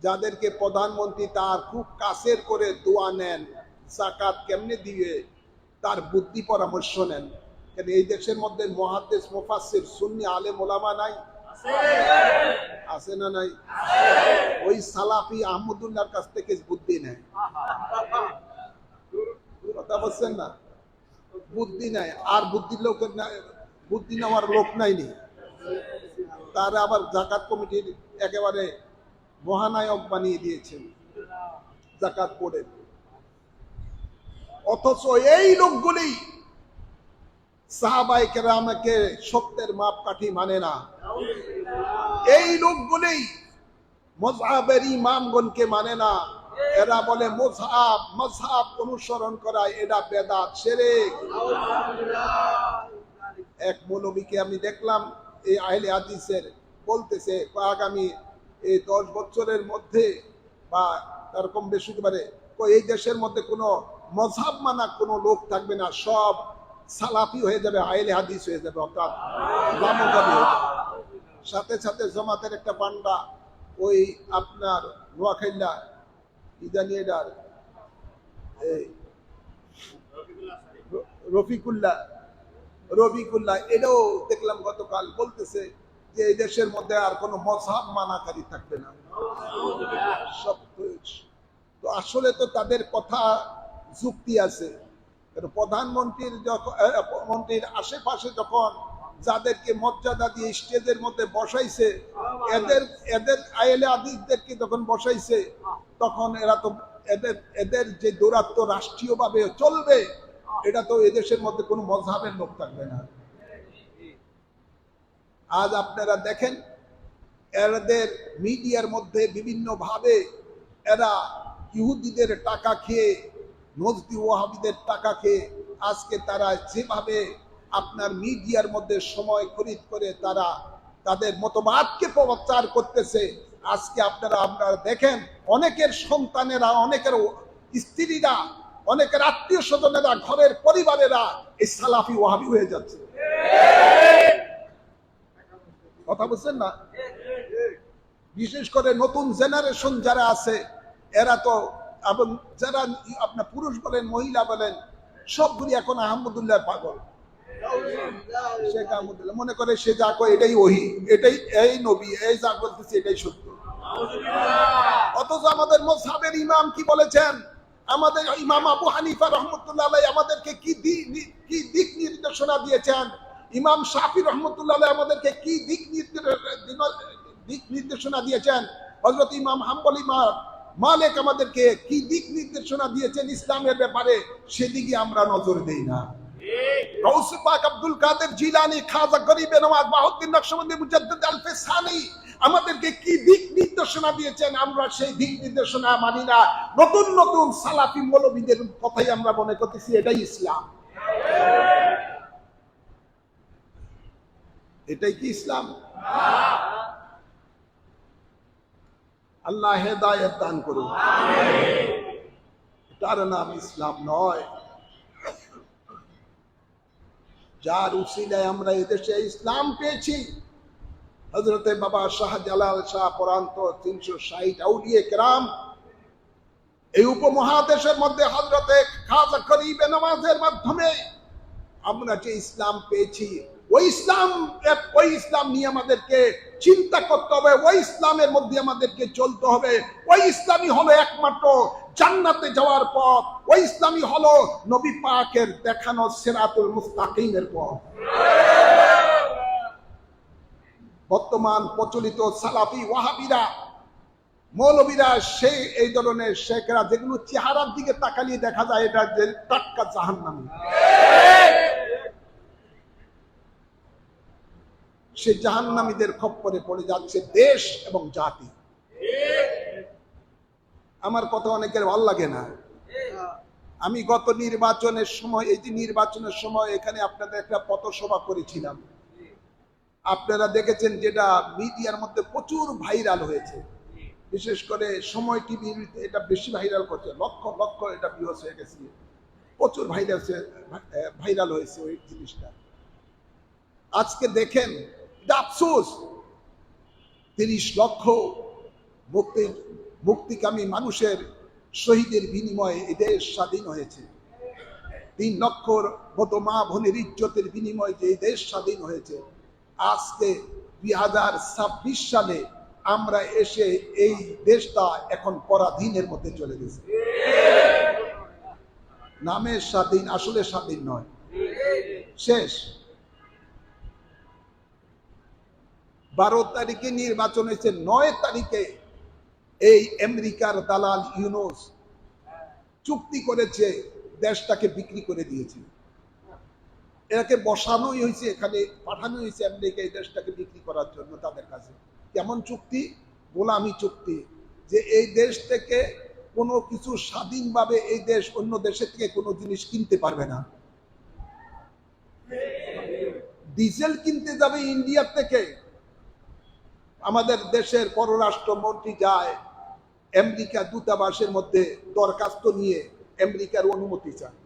যাদেরকে প্রধানমন্ত্রী তার খুব কাছের করে দোয়া নেন, যাকাত কেমনে দিবে তার বুদ্ধি পরামর্শ নেন। কেন এই দেশের মধ্যে মুহাদ্দিস, মুফাসসির, সুন্নি আলেম ওলামা নাই? আছে না নাই? ওই সালাফি আহমদুল্লাহর কাছ থেকে বুদ্ধি নেয়। কথা বলছেন না? বুদ্ধি নেয়। আর বুদ্ধি নেওয়ার লোক নাইনি। তারা আবার যাকাত কমিটির একেবারে মহানায়ক বানিয়ে দিয়েছেন যাকাত বোর্ডের। অথচ এই লোকগুলি সাহাবায়ে কেরামকে সত্যের মাপকাঠি মানে না। এই লোকগুলি মাযহাবের ইমামগণকে মানে না। এরা বলে মাযহাব অনুসরণ করা এটা বেদাত, শিরক। এক মৌলবীকে আমি দেখলাম, এই আহলে হাদিসের, বলতেছে আগামী এই 10 বছরের মধ্যে বা তার কম বেশি হতে পারে, এই দেশের মধ্যে কোনো মাযহাব মানা কোনো লোক থাকবে না, সব সালাফি হয়ে যাবে, আহলে হাদিস হয়ে যাবে, অর্থাৎ ইসলামগামী হয়ে যাবে। সাথে সাথে জামাতের একটা পান্ডা, ওই আপনার নোয়াখাইলা ইদানিয়ার এই রফিকুল্লাহ, এটাও দেখলাম গতকাল, বলতেছে যে এই দেশের মধ্যে আর কোনো মাযহাব মানাকারী থাকবে না। সব তো আসলে তো তাদের কথা যুক্তি আছে। প্রধানমন্ত্রীর আশেপাশে যখন যাদেরকে মর্যাদা দিয়ে স্টেজের মধ্যে বসাইছে, এদের আহলে হাদিসদেরকে যখন বসাইছে, তখন এরা তো এদের যে দৌরাত্ম রাষ্ট্রীয়ভাবে চলবে, এটা তো এদেশের মধ্যে কোনো মাযহাবের লোক থাকবে না। আজ আপনারা দেখেন, এদের মিডিয়ার মধ্যে বিভিন্ন ভাবে এরা ইহুদিদের টাকা খেয়ে, নজদি ওয়াহাবিদের টাকা খেয়ে, আজকে তারা যেভাবে আপনার মিডিয়ার মধ্যে সময় খরিদ করে তারা তাদের মতবাদকে প্রচার করতেছে, আজকে আপনারা দেখেন অনেকের সন্তানেরা, অনেকের স্ত্রীরা, অনেকের আত্মীয় স্বজনেরা, ঘরের পরিবারেরা এই সালাফি ওয়াহাবি হয়ে যাচ্ছে। কথা বলছেন না? বিশেষ করে নতুন জেনারেশন যারা আছে, এরা তো, এবং যারা আপনার পুরুষ বলেন মহিলা বলেন, সবগুলি এখন আহমদুল্লাহ পাগল। শেখ আহমদুল্লাহ মনে করে সে যা কয় এটাই ওহী, এটাই এই নবী, এই যা বলতেছে এটাই সত্য। অথচ আমাদের মাযহাবের ইমাম কি বলেছেন? আমাদের ইমাম আবু হানিফা রাহমাতুল্লাহ আলাইহি আমাদেরকে কি দিক নির্দেশনা দিয়েছেন? ইমাম শাফি রাহমাতুল্লাহ আলাইহি আমাদেরকে কি দিক নির্দেশনা দিয়েছেন? হযরত ইমাম হাম্বলি মালিক আমাদেরকে কি দিক নির্দেশনা দিয়েছেন ইসলামের ব্যাপারে? সেদিকে আমরা নজর দেই না। গৌস পাক আব্দুল কাদের জিলানী, খাজা গরিবে নওয়াজ, বাহাউদ্দিন নকশবন্দি, মুজাদ্দিদ আল-ফিসানি আমাদেরকে কি দিক নির্দেশনা দিয়েছেন? আমরা সেই দিক নির্দেশনা মানি না। নতুন নতুন সালাফি মৌলবীদের কথাই আমরা মনে করতেছি এটাই ইসলাম। এটাই কি ইসলাম? আল্লাহ হেদায়েত দান করুন। এটার নাম ইসলাম নয়। যার উসিলায় আমরা এদেশে ইসলাম পেয়েছি, হযরতে বাবা শাহজালাল শাহ পরান্ত 360 আউলিয়া কেরাম, এই উপমহাদেশের মধ্যে হযরতে খাজা গরিবে নওয়াজের মাধ্যমে আমরা যে ইসলাম পেয়েছি, ওই ইসলাম নিয়ে আমাদেরকে চিন্তা করতে হবে, ওই ইসলামের মধ্যে আমাদেরকে চলতে হবে। ওই ইসলামই হলো একমাত্র জান্নাতে যাওয়ার পথ। ওই ইসলামই হলো নবী পাকের দেখানো সিরাতুল মুস্তাকিমের পথ। বর্তমান প্রচলিত সালাফি ওয়াহাবিরা, মৌলবীরা, সেই এই ধরনের শেখরা যেগুলো চেহারার দিকে তাকালিয়ে দেখা যায় এটা যে টাটকা জাহান্নামী, সেই জাহান্নামীদের খপ্পরে পড়ে যাচ্ছে দেশ এবং জাতি। আমার কথা অনেকের ভালো লাগে না। আমি গত নির্বাচনের সময়, এই যে নির্বাচনের সময় এখানে আপনাদের একটা পথসভা করেছিলাম, আপনারা দেখেছেন, যেটা মিডিয়ার মধ্যে প্রচুর ভাইরাল হয়েছে। বিশেষ করে সময় টিভি এটা বেশি ভাইরাল করছে, লক্ষ লক্ষ এটা ভিউজ হয়ে গেছে, প্রচুর ভাইরাল হয়েছে ওই জিনিসটা। আজকে দেখেন, আফসোস, 30 লক্ষ মুক্তিকামী মানুষের শহীদের বিনিময়ে এই দেশ স্বাধীন হয়েছে। 3 লক্ষর মতো মা বোনের ইজ্জতের বিনিময়ে যে এই দেশ স্বাধীন হয়েছে, আজকে 2026 সালে আমরা এসে এই দেশটা এখন পরাধীনের মধ্যে চলে গেছে। নামে স্বাধীন, আসলে স্বাধীন নয়, শেষ। 12 তারিখে নির্বাচন হয়েছে, 9 তারিখে এই আমেরিকার দালাল ইউনুস চুক্তি করেছে, দেশটাকে বিক্রি করে দিয়েছে। এটাকে বসানোই হয়েছে, এখানে পাঠানো হয়েছে আমেরিকা এই দেশটাকে বিক্রি করার জন্য তাদের কাছে। কেমন চুক্তি? গোলামি চুক্তি, যে এই দেশ থেকে কোনো কিছু স্বাধীনভাবে এই দেশ অন্য দেশের থেকে কোনো জিনিস কিনতে পারবে না। ডিজেল কিনতে যাবে ইন্ডিয়ার থেকে, আমাদের দেশের পররাষ্ট্রমন্ত্রী যায় আমেরিকা দূতাবাসের মধ্যে দরখাস্ত নিয়ে আমেরিকার অনুমতি চায়।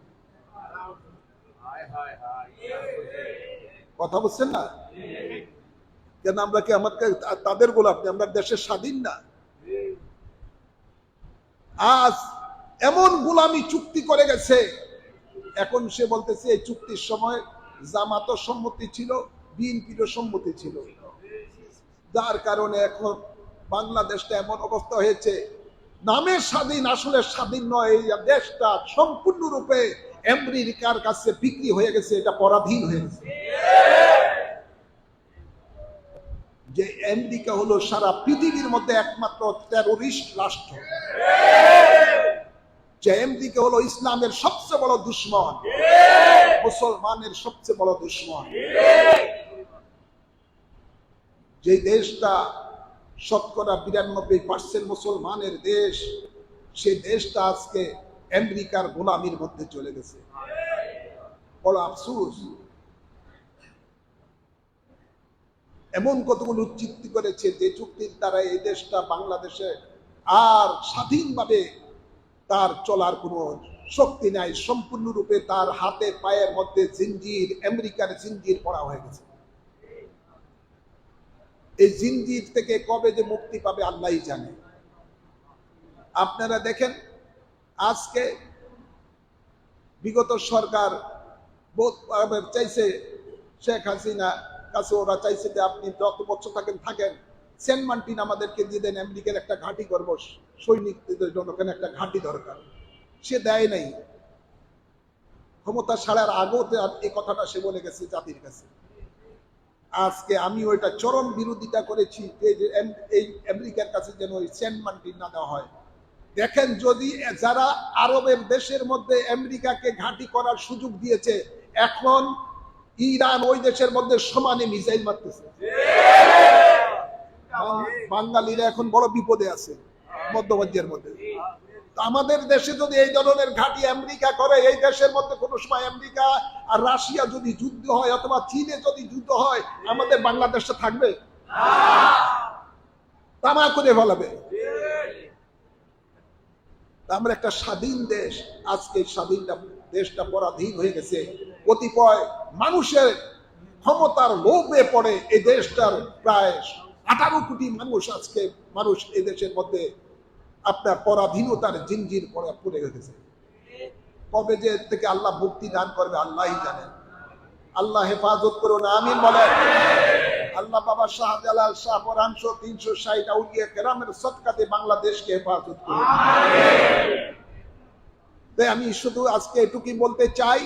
কথা বলছেন না কেন? আমরা কি আমাকে তাদের গোলাম? আমরা দেশের স্বাধীন না? আজ এমন গোলামি চুক্তি করে গেছে, এখন সে বলতেছে এই চুক্তির সময় জামাতও সম্মতি ছিল, বিএনপিরও সম্মতি ছিল, যার কারণে এখন বাংলাদেশটা এমন অবস্থা হয়েছে, নামে স্বাধীন, আসলে স্বাধীন নয়। এই দেশটা সম্পূর্ণরূপে আমেরিকার কাছে বিক্রি হয়ে গেছে, এটা পরাধীন হয়ে গেছে। যে আমেরিকা হলো সারা পৃথিবীর মধ্যে একমাত্র টেরোরিস্ট রাষ্ট্র, যে আমেরিকা হলো ইসলামের সবচেয়ে বড় দুশমন, মুসলমানের সবচেয়ে বড় দুশমন। যে দেশটা শতকরা 92% মুসলমানের দেশ, সেই দেশটা আজকে আমেরিকার গোলামির মধ্যে চলে গেছে। বড় আফসোস। এমন কতগুলো চুক্তি করেছে যে চুক্তির দ্বারা এই দেশটা বাংলাদেশে আর স্বাধীনভাবে তার চলার কোনো শক্তি নাই, সম্পূর্ণরূপে তার হাতে পায়ের মধ্যে জিঞ্জির, আমেরিকার জিঞ্জির পড়া হয়ে গেছে। এই জিঞ্জির থেকে কবে যে মুক্তি পাবে আল্লাহই জানে। আপনারা দেখেন, আজকে বিগত সরকার চাইছে, শেখ হাসিনা কাছে ওরা চাইছে যে আপনি যত বছর থাকেন, সেন্ট মার্টিন আমাদেরকে দিয়ে দেন, আমেরিকার একটা ঘাঁটি করবো, সৈনিকদের জন্য ওখানে একটা ঘাঁটি দরকার, সে দেয় নাই। ক্ষমতা ছাড়ার আগেও এই কথাটা সে বলে গেছে জাতির কাছে। আজকে আমি ওইটা চরম বিরোধিতা করেছি যে এই আমেরিকার কাছে যেন ওই সেন্ট মার্টিন না দেওয়া হয়। দেখেন, যদি যারা আরবের দেশের মধ্যে আমেরিকাকে ঘাঁটি করার সুযোগ দিয়েছে, এখন ইরান ওই দেশের মধ্যে সমানে মিসাইল মারতেছে। বাঙালিরা এখন বড় বিপদে আছে মধ্যপ্রাচ্যের মধ্যে। আমাদের দেশে যদি এই ধরনের ঘাঁটি আমেরিকা করে, এই দেশের মধ্যে কোনো সময় আমেরিকা আর রাশিয়া যদি যুদ্ধ হয় অথবা চীনে যদি যুদ্ধ হয়, আমাদের বাংলাদেশটা থাকবে? তামা করে ফেলাবে। আমরা একটা স্বাধীন দেশ, আজকে স্বাধীন দেশটা পরাধীন হয়ে গেছে কতিপয় মানুষের ক্ষমতার লোভে পড়ে। এই দেশটার প্রায় 18 কোটি মানুষ, আজকে মানুষ এই দেশের মধ্যে আপনার পরাধীনতার জিনজির পড়ে গেছে। কবে যে থেকে আল্লাহ মুক্তি দান করবে আল্লাহই জানেন। আল্লাহ হেফাজত করুন, আমিন বলেন। আল্লাহ বাবা শাহজালাল শাহ পরাংশ 360 আউলিয়া কেরামের সদকাতে বাংলাদেশকে হেফাজত করুন। তাই আমি শুধু আজকে এটুকুই বলতে চাই,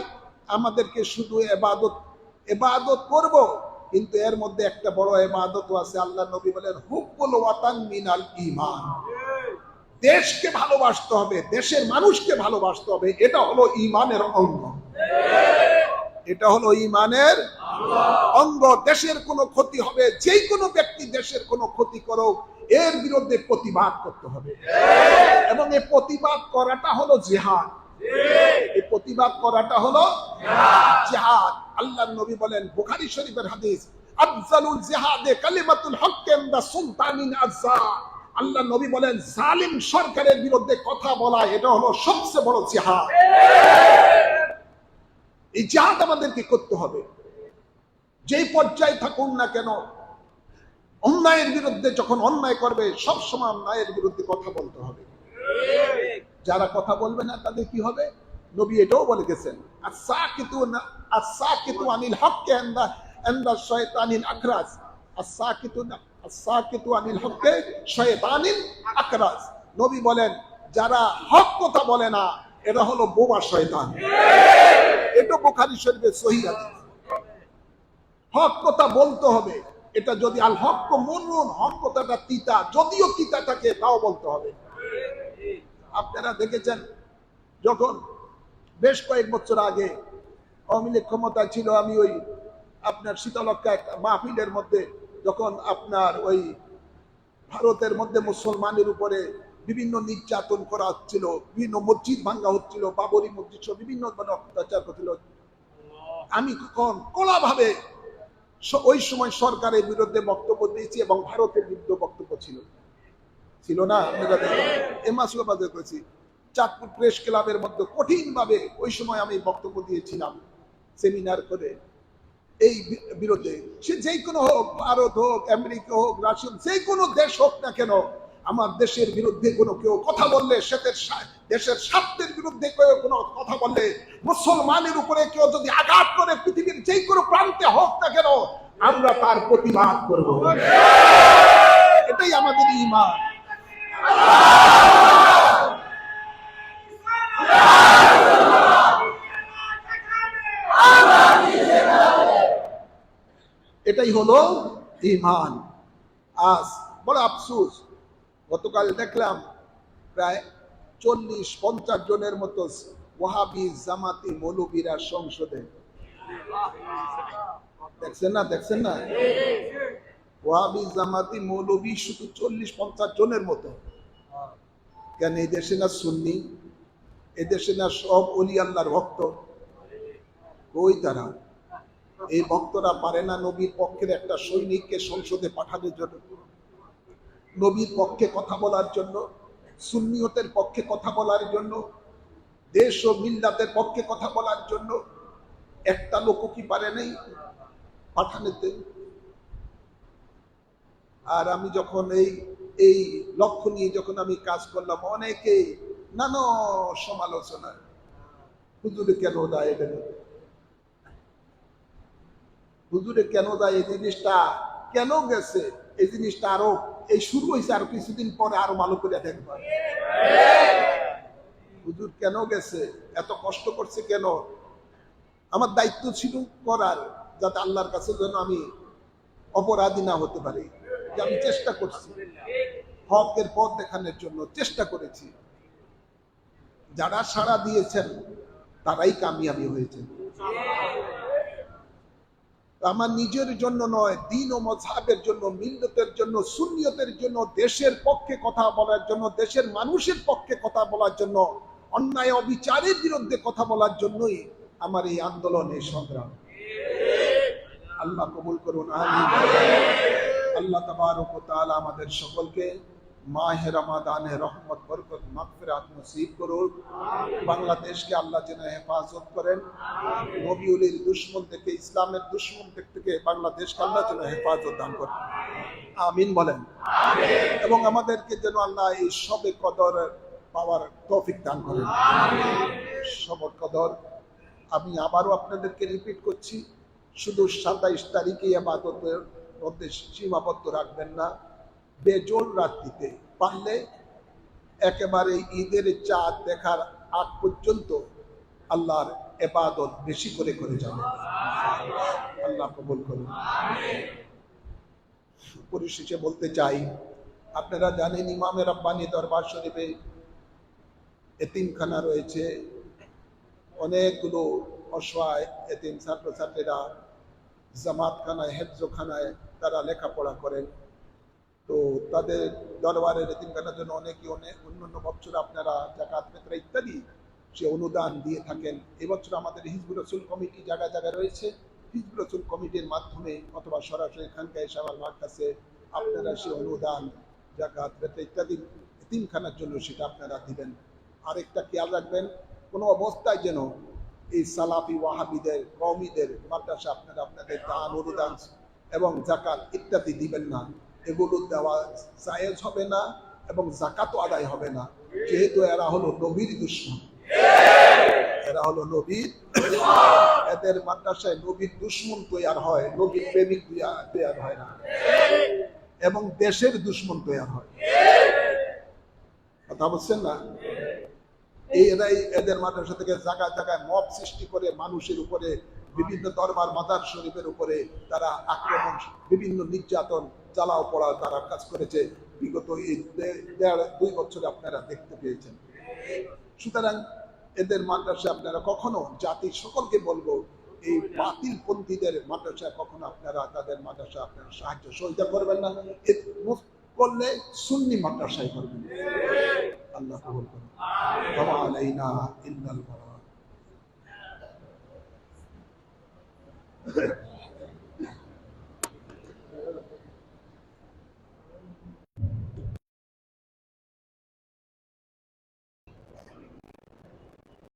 আমাদেরকে শুধু ইবাদত করব, কিন্তু এর মধ্যে একটা বড় ইবাদতও আছে। আল্লাহ নবী বলেন, হুব্বুল ওয়াতান মিনাল ঈমান। দেশকে ভালোবাসতে হবে, দেশের মানুষকে ভালোবাসতে হবে, এটা হলো ঈমানের অঙ্গ। এটা হলো ঈমানের অঙ্গ। দেশের কোনো ক্ষতি হবে, যে কোনো ব্যক্তি দেশের কোনো ক্ষতি করুক, এর বিরুদ্ধে প্রতিবাদ করতে হবে, এবং এই প্রতিবাদ করাটা হলো জিহাদ। এই প্রতিবাদ করাটা হলো জিহাদ। আল্লাহর নবী বলেন, বুখারী শরীফের হাদিস, আফজালুল জিহাদে কালিমাতুল হক ইনদা সুলতানিন আযা। আল্লাহ নবী বলেন, জালিম সরকারের বিরুদ্ধে কথা বলা, এটা হলো সবচেয়ে বড় জিহাদ। এই জিহাদ আমাদেরকে করতে হবে, যেই পর্যায়ে থাকুন না কেন। অন্যায়ের বিরুদ্ধে যখন অন্যায় করবে, সবসময় অন্যায়ের বিরুদ্ধে কথা বলতে হবে। যারা কথা বলবে না তাদের কি হবে? নবী এটাও বলে গেছেন, আস-সাকিতু আনিল হক্কি ইনদা শাইতানিল আকরাজ। আস-সাকিতু আনিল হক্কি শাইতানিল আকরাজ। নবী বলেন, যারা হক কথা বলে না, এরা হলো বোবা শয়তান। এটা বুখারী শরীফের সহিহ হাদিস। হক কথা বলতে হবে। এটা যদি আল হক মুরুন, হক কথাটা তিতা, যদিও তিতা থাকে তাও বলতে হবে। আপনারা দেখেছেন, যখন বেশ কয়েক বছর আগে আওয়ামী লীগ ক্ষমতা ছিল, আমি ওই আপনার শীতলক্ষা একটা মাহফিলের মধ্যে, যখন আপনার ওই ভারতের মধ্যে মুসলমানের উপরে বিভিন্ন নির্যাতন করা হচ্ছিল, বিভিন্ন মসজিদ ভাঙ্গা হচ্ছিল, বাবরি মসজিদ সহ বিভিন্ন অত্যাচার করছিল, আমি কখন কড়াভাবে ওই সময় সরকারের বিরুদ্ধে বক্তব্য দিয়েছি, এবং ভারতের বিরুদ্ধে বক্তব্য ছিল না? আপনারা দেখেন, করেছি চাঁদপুর প্রেস ক্লাবের মধ্যে কঠিন ভাবে ওই সময় আমি বক্তব্য দিয়েছিলাম, সেমিনার করে এই বিরুদ্ধে। সে যে কোনো হোক, ভারত হোক, আমেরিকা হোক, রাশিয়া, যে কোনো দেশ হোক না কেন, আমার দেশের বিরুদ্ধে কোনো কেউ কথা বললে, দেশের স্বার্থের বিরুদ্ধে কেউ কোনো কথা বললে, মুসলমানের উপরে কেউ যদি আঘাত করে, পৃথিবীর যে কোনো প্রান্তে হোক না কেন, আমরা তার প্রতিবাদ করব। এটাই আমাদের ঈমান। এটাই হলো ঈমান। আজ বড় আফসোস, গতকাল দেখলাম প্রায় 40-50 জনের মতো ওয়াহাবি জামাতি মৌলবীরা সংসদে। দেখছেন না? ওয়াহাবি জামাতি মৌলবী শুধু 40-50 জনের মতো। কেন? এই দেশে না সুন্নি, এই দেশে না সব ওলি আল্লাহর ভক্ত? ওই তারা, এই ভক্তরা পারে না নবীর পক্ষের একটা সৈনিককে সংসদে পাঠানোর জন্য, নবীর পক্ষে কথা বলার জন্য, সুন্নিয়তের পক্ষে কথা বলার জন্য, দেশ ও মিল্লাতের পক্ষে কথা বলার জন্য। একটা লোকও কি পারে নাই পাঠানোতে? আর আমি যখন এই লক্ষ্য নিয়ে যখন আমি কাজ করলাম, অনেকেই নানা সমালোচনা, হুজুরে কেন দেয় এটা, হুজুরে কেন দেয়, এই জিনিসটা কেন গেছে, এই জিনিসটা আরো এই শুরু হয়েছে, আরো কিছুদিন পরে আরো ভালো করে দেখবা। হুজুর কেন গেছে, এত কষ্ট করছে কেন? আমার দায়িত্ব ছিল করার, যাতে আল্লাহর কাছে যেন আমি অপরাধী না হতে পারি। যে আমি চেষ্টা করছি হকের পথ দেখানোর জন্য, চেষ্টা করেছি। যারা সাড়া দিয়েছেন তারাই কামিয়াবি হয়েছেন। আমার নিজের জন্য নয়, দ্বীন ও মযহাবের জন্য, মিল্লতের জন্য, সুন্নিয়তের জন্য, দেশের পক্ষে কথা বলার জন্য, দেশের মানুষের পক্ষে কথা বলার জন্য, অন্যায় অবিচারের বিরুদ্ধে কথা বলার জন্যই আমার এই আন্দোলন, এই সংগ্রাম। আল্লাহ কবুল করুন, আমিন। আল্লাহ তাবারক ওয়া তাআলা আমাদের সকলকে মাহে রমাদানে রহমত, বরকত, মাগফিরাত নসিব করুন। বাংলাদেশকে আল্লাহ যেন হেফাজত করেন। নবী ওলির দুশমন থেকে, ইসলামের দুশমন থেকে বাংলাদেশকে আল্লাহ যেন হেফাজত দান করেন, আমিন বলেন। এবং আমাদেরকে যেন আল্লাহ এই শবে কদর পাওয়ার তৌফিক দান করেন। শবে কদর আমি আবারও আপনাদেরকে রিপিট করছি, শুধু 27 তারিখে ইবাদতের মধ্যে সীমাবদ্ধ রাখবেন না। বেজোর রাত্রিতে পারলে একেবারে ঈদের চাঁদ দেখার আগ পর্যন্ত আল্লাহর ইবাদত বেশি করে করে যাবেন। আল্লাহ কবুল করুন। পরিশেষে বলতে চাই, আপনারা জানেন ইমামে রব্বানী দরবার শরীফে এতিমখানা রয়েছে। অনেকগুলো অসহায় এতিম ছাত্রছাত্রীরা জামাতখানায়, হেফজখানায় তারা লেখাপড়া করেন। তো তাদের দরবারের এতিমখানার জন্য অনেকে অন্যান্য বছর আপনারা যাকাত ফিতরা ইত্যাদি সে অনুদান দিয়ে থাকেন। এবছর আমাদের হিজবুর রাসূল কমিটি জায়গায় জায়গায় রয়েছে। হিজবুর রাসূল কমিটির মাধ্যমে অথবা সরাসরি এখানকার এসে আমার কাছে আপনারা সে অনুদান, যাকাত ফিতরা ইত্যাদি এতিমখানার জন্য সেটা আপনারা দিবেন। আরেকটা খেয়াল রাখবেন, কোনো অবস্থায় যেন এই সালাফি ওয়াহাবিদের, কওমিদের মাদ্রাসা আপনারা আপনাদের দান, অনুদান এবং যাকাত ইত্যাদি দিবেন না। এগুলো দেওয়া জায়েজ হবে না এবং যাকাতও আদায় হবে না, যেহেতু এরা হলো নবীর দুশমন। এরা হলো নবীর, এদের মাদ্রাসায় নবীর দুশমন তৈয়ার হয়, নবীর প্রেমিক তৈয়ার হয় না, এবং দেশের দুশমন তৈয়ার হয়। কথা বলছেন না? এরাই এদের মাদ্রাসা থেকে জায়গায় জায়গায় মব সৃষ্টি করে মানুষের উপরে, বিভিন্ন দরবার মাদার শরীফের উপরে তারা আক্রমণ, বিভিন্ন নির্যাতন, জ্বালাও পড়া তারা কাজ করেছে বিগত এই 2 বছরে আপনারা দেখতে পেয়েছেন। সুতরাং এদের মাদ্রাসা আপনারা কখনো, জাতির সকলকে বলবো, এই বাতিল পন্থীদের মাদ্রাসা কখনো আপনারা, তাদের মাদ্রাসা আপনারা সাহায্য সহযোগিতা করবেন না। করলে সুন্নি মাদ্রাসায় করবেন। আল্লাহ কবুল করুন। ওয়া আলাইনা ইন্নাল বারাক।